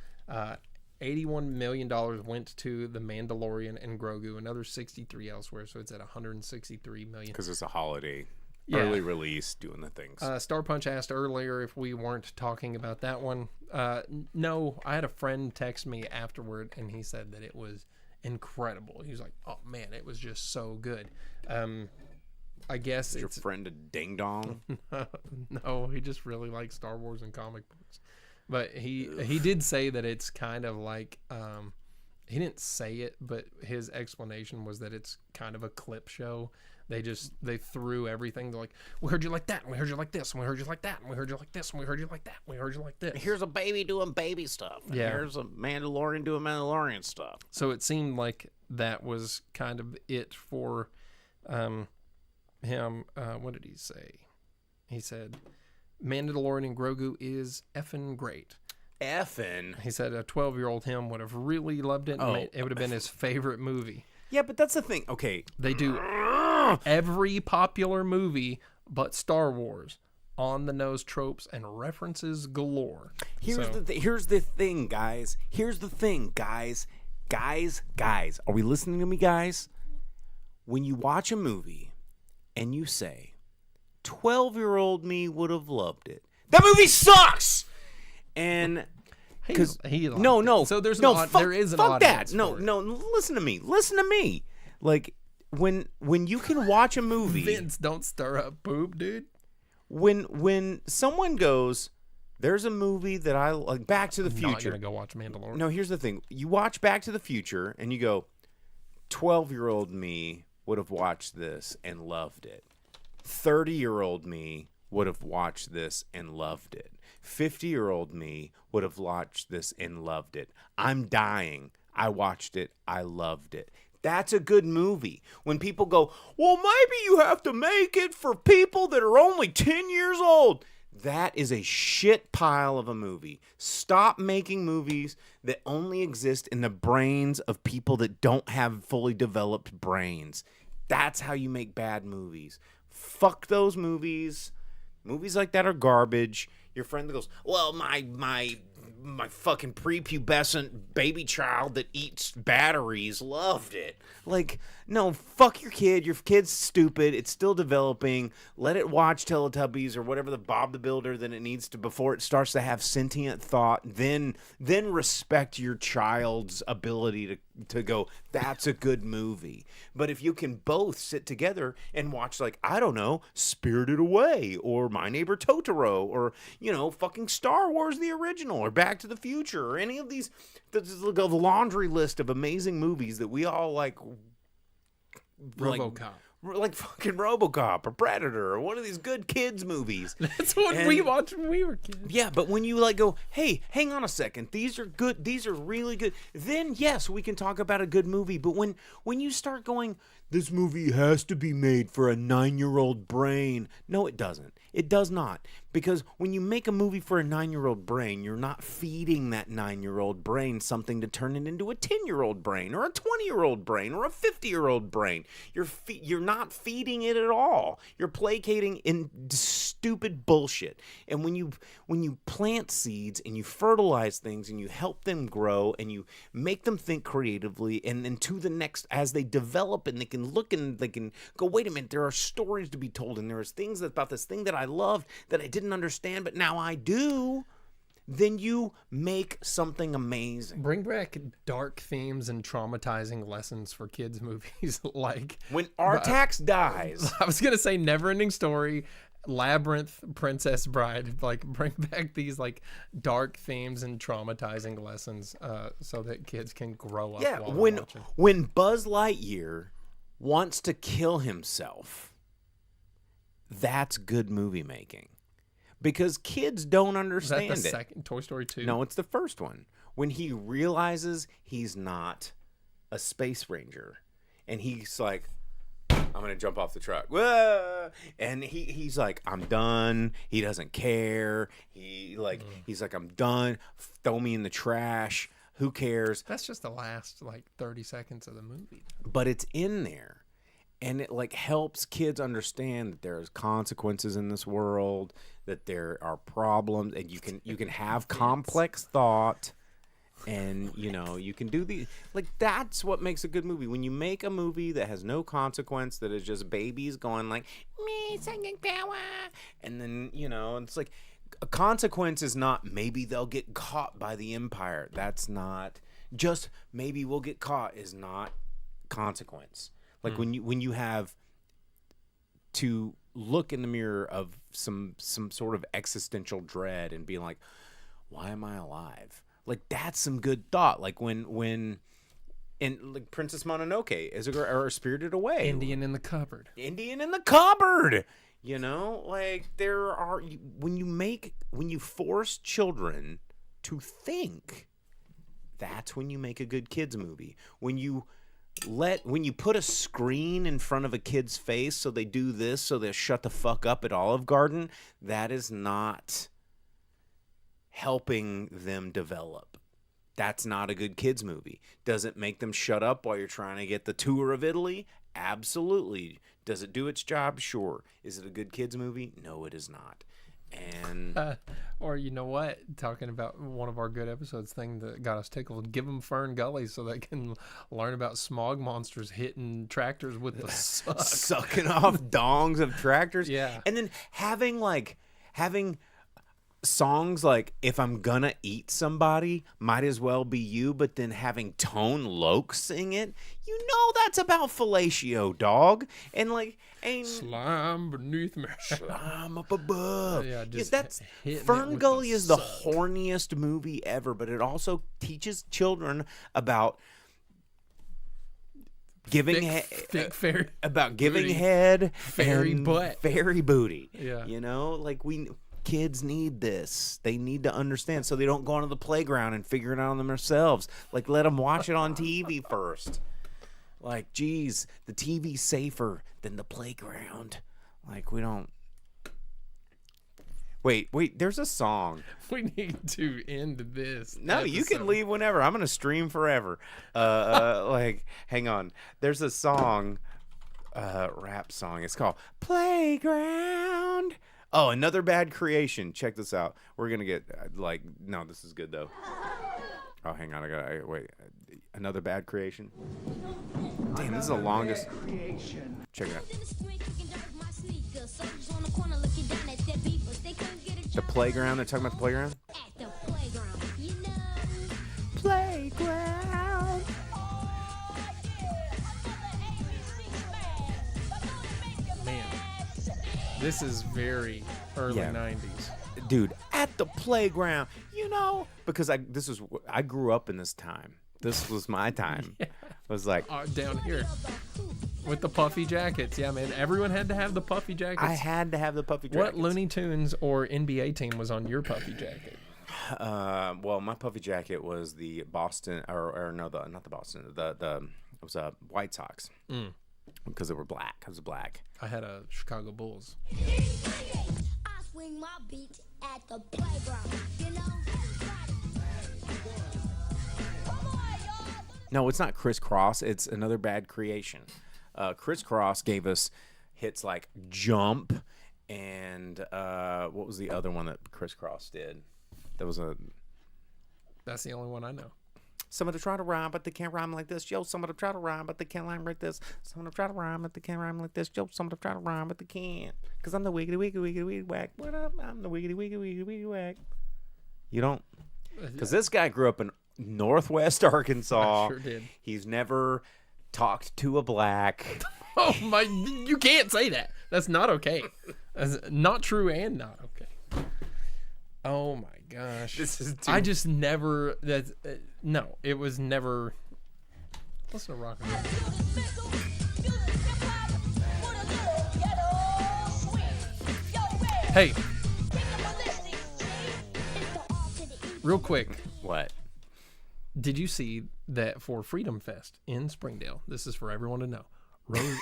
[SPEAKER 6] $81 million went to The Mandalorian and Grogu, another 63 elsewhere, so it's at $163 million.
[SPEAKER 5] Because it's a holiday.
[SPEAKER 6] Yeah.
[SPEAKER 5] Early release, doing the things.
[SPEAKER 6] Star Punch asked earlier if we weren't talking about that one. No, I had a friend text me afterward, and he said that it was incredible. He was like, oh, man, it was just so good. I guess
[SPEAKER 5] Is your friend a ding-dong?
[SPEAKER 6] No, he just really likes Star Wars and comic books. But he did say that it's kind of like, he didn't say it, but his explanation was that it's kind of a clip show. They threw everything. They're like, we heard you like that, and we heard you like this, and we heard you like that, and we heard you like this, and we heard you like that, and we heard you like this.
[SPEAKER 5] Here's a baby doing baby stuff. And
[SPEAKER 6] Yeah.
[SPEAKER 5] here's a Mandalorian doing Mandalorian stuff.
[SPEAKER 6] So it seemed like that was kind of it for him. What did he say? He said, Mandalorian and Grogu is effing great.
[SPEAKER 5] Effing.
[SPEAKER 6] He said a 12-year-old him would have really loved it. And it would have been his favorite movie.
[SPEAKER 5] Yeah, but that's the thing. Okay.
[SPEAKER 6] They do every popular movie but Star Wars. On the nose tropes and references galore.
[SPEAKER 5] Here's the thing, guys. Here's the thing, guys. Guys. Are we listening to me, guys? When you watch a movie and you say, 12-year-old me would have loved it. That movie sucks. And because no.
[SPEAKER 6] So there's there is an
[SPEAKER 5] fuck
[SPEAKER 6] audience.
[SPEAKER 5] That. No. Listen to me. Like when you can watch a movie.
[SPEAKER 6] Vince, don't stir up poop, dude.
[SPEAKER 5] When someone goes, there's a movie that I like, Back to the Future.
[SPEAKER 6] I'm not gonna go watch Mandalorian.
[SPEAKER 5] No, here's the thing. You watch Back to the Future and you go, 12-year-old me would have watched this and loved it. 30-year-old me would have watched this and loved it. 50-year-old me would have watched this and loved it. I'm dying. I watched it. I loved it. That's a good movie. When people go, well, maybe you have to make it for people that are only 10 years old. That is a shit pile of a movie. Stop making movies that only exist in the brains of people that don't have fully developed brains. That's how you make bad movies. Fuck those movies. Movies like that are garbage. Your friend that goes, well, my fucking prepubescent baby child that eats batteries loved it. Like, no, fuck your kid. Your kid's stupid. It's still developing. Let it watch Teletubbies or whatever the Bob the Builder that it needs to before it starts to have sentient thought. Then respect your child's ability to go, that's a good movie. But if you can both sit together and watch, like, I don't know, Spirited Away or My Neighbor Totoro or, fucking Star Wars the original or Back to the Future or any of these, the laundry list of amazing movies that we all like.
[SPEAKER 6] RoboCop.
[SPEAKER 5] Like fucking RoboCop or Predator or one of these good kids movies.
[SPEAKER 6] That's what we watched when we were kids.
[SPEAKER 5] Yeah, but when you like go, hey, hang on a second, these are good, these are really good, then yes, we can talk about a good movie. But when you start going, this movie has to be made for a 9-year-old brain. No, it doesn't. It does not. Because when you make a movie for a 9-year-old brain, you're not feeding that 9-year-old brain something to turn it into a 10-year-old brain or a 20-year-old brain or a 50-year-old brain. You're not feeding it at all. You're placating in stupid bullshit. And when you plant seeds and you fertilize things and you help them grow and you make them think creatively, and then to the next, as they develop and they can look and they can go, wait a minute, there are stories to be told, and there's things about this thing that I loved that I didn't understand, but now I do. Then you make something amazing.
[SPEAKER 6] Bring back dark themes and traumatizing lessons for kids' movies, like
[SPEAKER 5] When Artax dies,
[SPEAKER 6] I was gonna say Neverending Story, Labyrinth, Princess Bride. Like, bring back these like dark themes and traumatizing lessons, so that kids can grow up.
[SPEAKER 5] yeah,
[SPEAKER 6] while
[SPEAKER 5] when
[SPEAKER 6] they're watching.
[SPEAKER 5] when Buzz Lightyear wants to kill himself, that's good movie making. Because kids don't
[SPEAKER 6] Is that
[SPEAKER 5] understand
[SPEAKER 6] the
[SPEAKER 5] it.
[SPEAKER 6] second Toy Story 2?
[SPEAKER 5] No, it's the first one. When he realizes he's not a space ranger, and he's like, I'm gonna jump off the truck. Whoa! And he's like, I'm done. He doesn't care. He's like, I'm done. Throw me in the trash. Who cares?
[SPEAKER 6] That's just the last like 30 seconds of the movie.
[SPEAKER 5] But it's in there. And it like helps kids understand that there's consequences in this world, that there are problems, and you can have complex thought, and you can do the like that's what makes a good movie. When you make a movie that has no consequence, that is just babies going like me singing power, and then it's like a consequence is not maybe they'll get caught by the Empire. That's not just maybe we'll get caught is not consequence. Like when you have to look in the mirror of some sort of existential dread and be like, why am I alive? Like that's some good thought. Like when like Princess Mononoke or Spirited Away.
[SPEAKER 6] Indian in the Cupboard.
[SPEAKER 5] Indian in the Cupboard. Like there are when you force children to think, that's when you make a good kids movie. When you put a screen in front of a kid's face so they do this so they'll shut the fuck up at Olive Garden, that is not helping them develop. That's not a good kids movie. Does it make them shut up while you're trying to get the tour of Italy? Absolutely. Does it do its job? Sure. Is it a good kids movie? No, it is not. And
[SPEAKER 6] Or you know what? Talking about one of our good episodes thing that got us tickled. Give them Fern Gully so they can learn about smog monsters hitting tractors with the suck.
[SPEAKER 5] sucking off dongs of tractors.
[SPEAKER 6] Yeah.
[SPEAKER 5] And then having songs like If I'm Gonna Eat Somebody, Might As Well Be You, but then having Tone Loc sing it. That's about fellatio, dog. And like ain't
[SPEAKER 6] Slime beneath me.
[SPEAKER 5] slime up above.
[SPEAKER 6] Yeah, just
[SPEAKER 5] that's
[SPEAKER 6] hitting it
[SPEAKER 5] Fern
[SPEAKER 6] with
[SPEAKER 5] Gully
[SPEAKER 6] the
[SPEAKER 5] is the
[SPEAKER 6] suck.
[SPEAKER 5] horniest movie ever, but it also teaches children about giving
[SPEAKER 6] Thick fairy.
[SPEAKER 5] about giving
[SPEAKER 6] booty,
[SPEAKER 5] head,
[SPEAKER 6] fairy
[SPEAKER 5] and
[SPEAKER 6] butt.
[SPEAKER 5] fairy booty.
[SPEAKER 6] Yeah.
[SPEAKER 5] Like kids need this. They need to understand so they don't go onto the playground and figure it out on themselves. Like let them watch it on TV first. Like, geez, the TV's safer than the playground. Like we don't. Wait, there's a song.
[SPEAKER 6] We need to end this.
[SPEAKER 5] No, you can
[SPEAKER 6] episode.
[SPEAKER 5] leave whenever. I'm going to stream forever. Like, hang on. There's a song, rap song. It's called Playground. Oh, Another Bad Creation. Check this out. We're going to get, no, this is good, though. Oh, hang on. Wait. Another Bad Creation. Damn, this is the longest. Check it out. The playground. They're talking about the playground? Playground.
[SPEAKER 6] Man, this is very early
[SPEAKER 5] Yeah.
[SPEAKER 6] 90s.
[SPEAKER 5] Dude, at the playground, because I grew up in this time. This was my time. It was like
[SPEAKER 6] Down here with the puffy jackets. Yeah, man. Everyone had to have the puffy jackets.
[SPEAKER 5] I had to have the puffy
[SPEAKER 6] What
[SPEAKER 5] jackets.
[SPEAKER 6] Looney Tunes or NBA team was on your puffy jacket?
[SPEAKER 5] Well, my puffy jacket was the Boston, not the Boston. It was White Sox because they were black. I was black.
[SPEAKER 6] I had a Chicago Bulls.
[SPEAKER 7] I swing my beat at the playground,
[SPEAKER 5] No, it's not Crisscross. It's Another Bad Creation. Crisscross gave us hits like Jump and what was the other one that Crisscross did? That was a.
[SPEAKER 6] That's the only one I know.
[SPEAKER 5] Somebody try to rhyme, but they can't rhyme like this. Yo, somebody try to rhyme, but they can't rhyme like this. Somebody try to rhyme, but they can't rhyme like this. Yo, somebody try to rhyme, but they can't. Because I'm the wiggity, wiggity, wiggity, wiggity, whack. What up? I'm the wiggity, wiggity, wiggity, wiggity, whack. You don't? Because this guy grew up in Northwest Arkansas.
[SPEAKER 6] I sure did.
[SPEAKER 5] He's never talked to a black.
[SPEAKER 6] Oh, my. You can't say that. That's not okay. That's not true and not okay. Oh, my gosh.
[SPEAKER 5] This is
[SPEAKER 6] I just never. That's no, it was never. Listen to rock and roll. Hey, real quick,
[SPEAKER 5] What?
[SPEAKER 6] did you see that for Freedom Fest in Springdale? This is for everyone to know. Rose.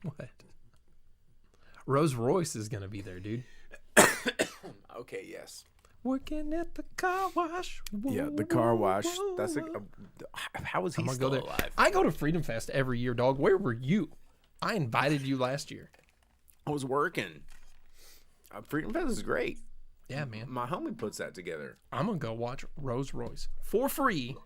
[SPEAKER 6] What? Rose Royce is gonna be there, dude.
[SPEAKER 5] Okay, yes.
[SPEAKER 6] Working at the car wash.
[SPEAKER 5] Yeah, the car wash. That's a. How is he
[SPEAKER 6] I'm gonna
[SPEAKER 5] still
[SPEAKER 6] go there.
[SPEAKER 5] alive?
[SPEAKER 6] I go to Freedom Fest every year, dog. Where were you? I invited you last year.
[SPEAKER 5] I was working. Freedom Fest is great.
[SPEAKER 6] Yeah, man.
[SPEAKER 5] My homie puts that together.
[SPEAKER 6] I'm gonna go watch Rose Royce for free.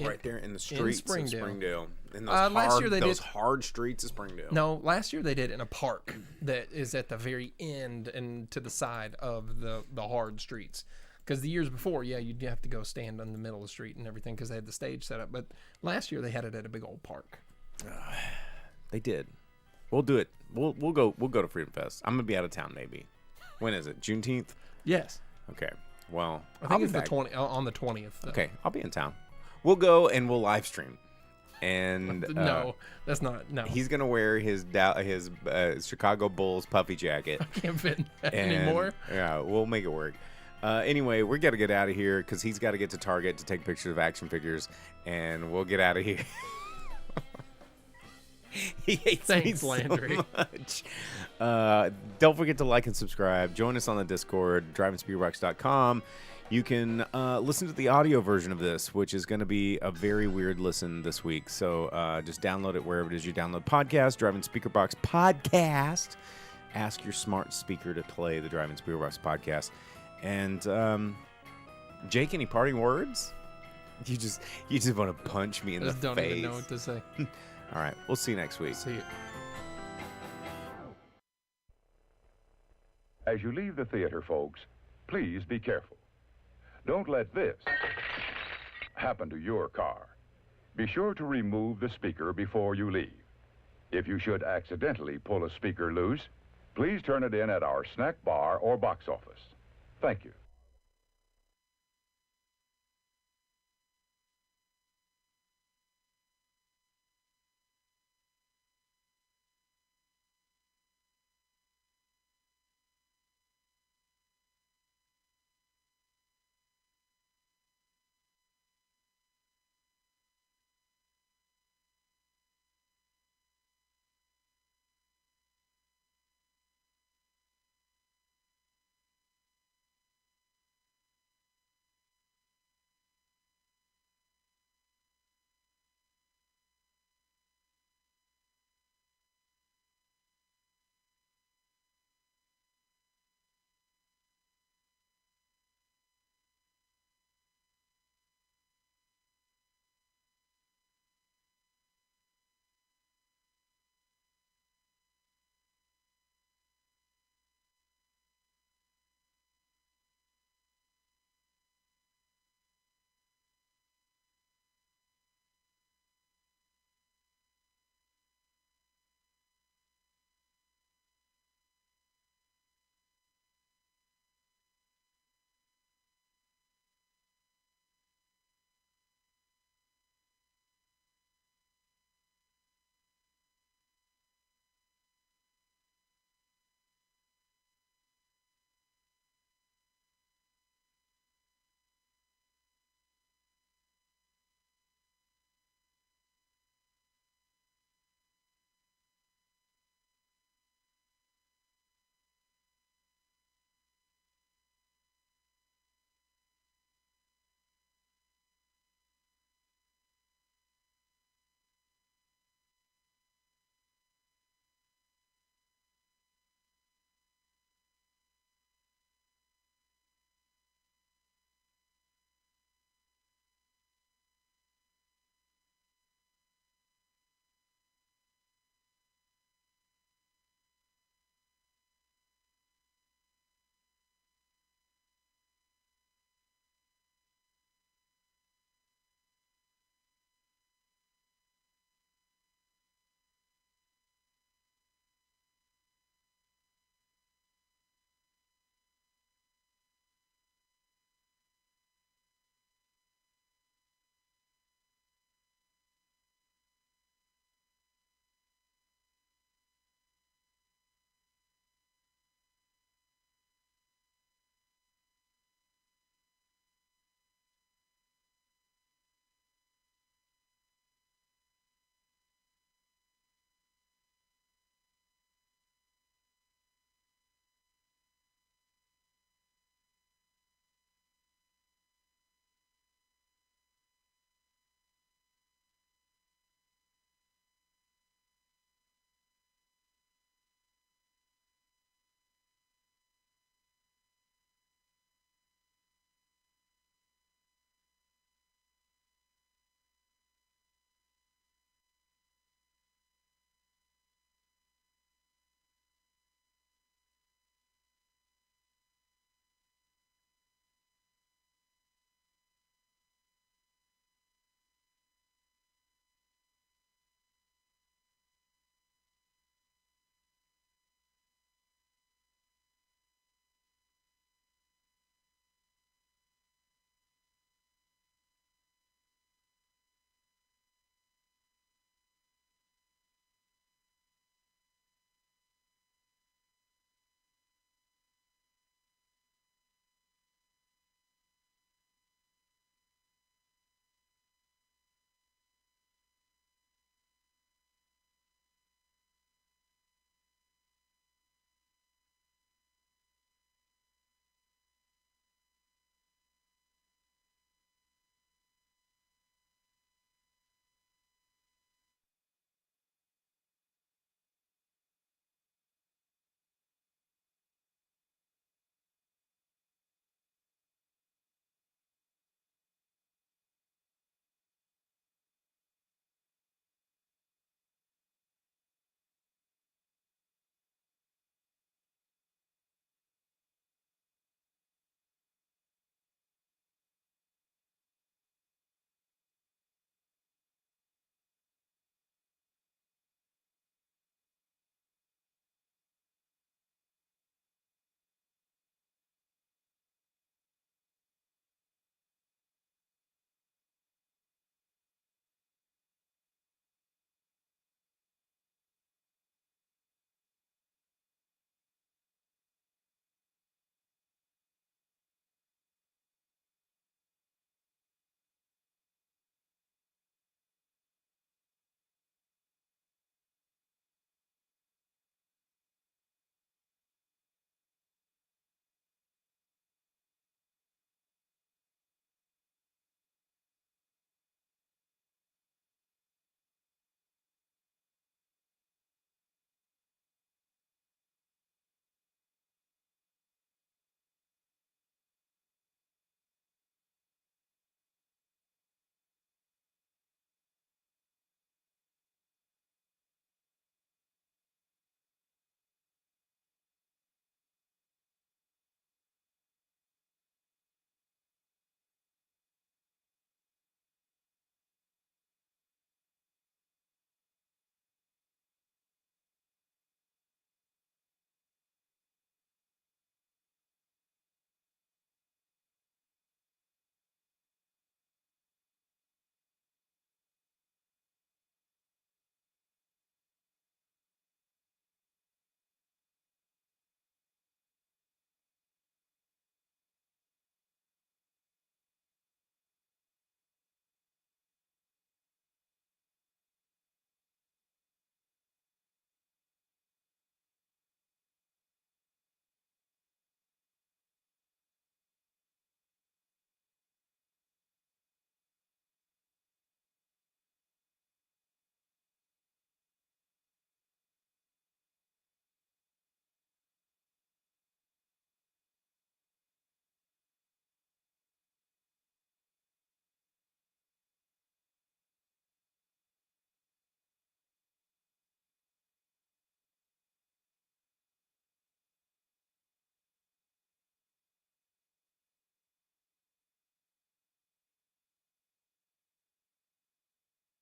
[SPEAKER 5] Right there in the streets of
[SPEAKER 6] Springdale.
[SPEAKER 5] Springdale. In those
[SPEAKER 6] last year they
[SPEAKER 5] those
[SPEAKER 6] did-
[SPEAKER 5] hard streets of Springdale.
[SPEAKER 6] No, last year they did it in a park that is at the very end and to the side of the hard streets. Because the years before, yeah, you'd have to go stand in the middle of the street and everything because they had the stage set up. But last year they had it at a big old park.
[SPEAKER 5] They did. We'll do it. We'll go to Freedom Fest. I'm gonna be out of town maybe. When is it? Juneteenth?
[SPEAKER 6] Yes,
[SPEAKER 5] Okay. Well,
[SPEAKER 6] I
[SPEAKER 5] I'll
[SPEAKER 6] think
[SPEAKER 5] be
[SPEAKER 6] it's
[SPEAKER 5] back.
[SPEAKER 6] on the 20th. Though.
[SPEAKER 5] Okay, I'll be in town. We'll go and we'll live stream. And
[SPEAKER 6] No, that's not. No,
[SPEAKER 5] he's gonna wear his Chicago Bulls puffy jacket.
[SPEAKER 6] can't fit in that
[SPEAKER 5] And,
[SPEAKER 6] anymore.
[SPEAKER 5] Yeah, we'll make it work. Anyway, we got to get out of here because he's got to get to Target to take pictures of action figures, and we'll get out of here. He hates me
[SPEAKER 6] Thanks,
[SPEAKER 5] so
[SPEAKER 6] Landry.
[SPEAKER 5] much. Don't forget to like and subscribe. Join us on the Discord, drivingspeedbox.com. You can listen to the audio version of this, which is going to be a very weird listen this week. So just download it wherever it is you download podcasts, Driving Speaker Box Podcast. Ask your smart speaker to play the Driving Speaker Box Podcast. And Jake, any parting words? You just want to punch me in
[SPEAKER 6] I just
[SPEAKER 5] the
[SPEAKER 6] don't
[SPEAKER 5] face.
[SPEAKER 6] even know what to say.
[SPEAKER 5] All right, we'll see you next week.
[SPEAKER 6] See you.
[SPEAKER 2] As you leave the theater, folks, please be careful. Don't let this happen to your car. Be sure to remove the speaker before you leave. If you should accidentally pull a speaker loose, please turn it in at our snack bar or box office. Thank you.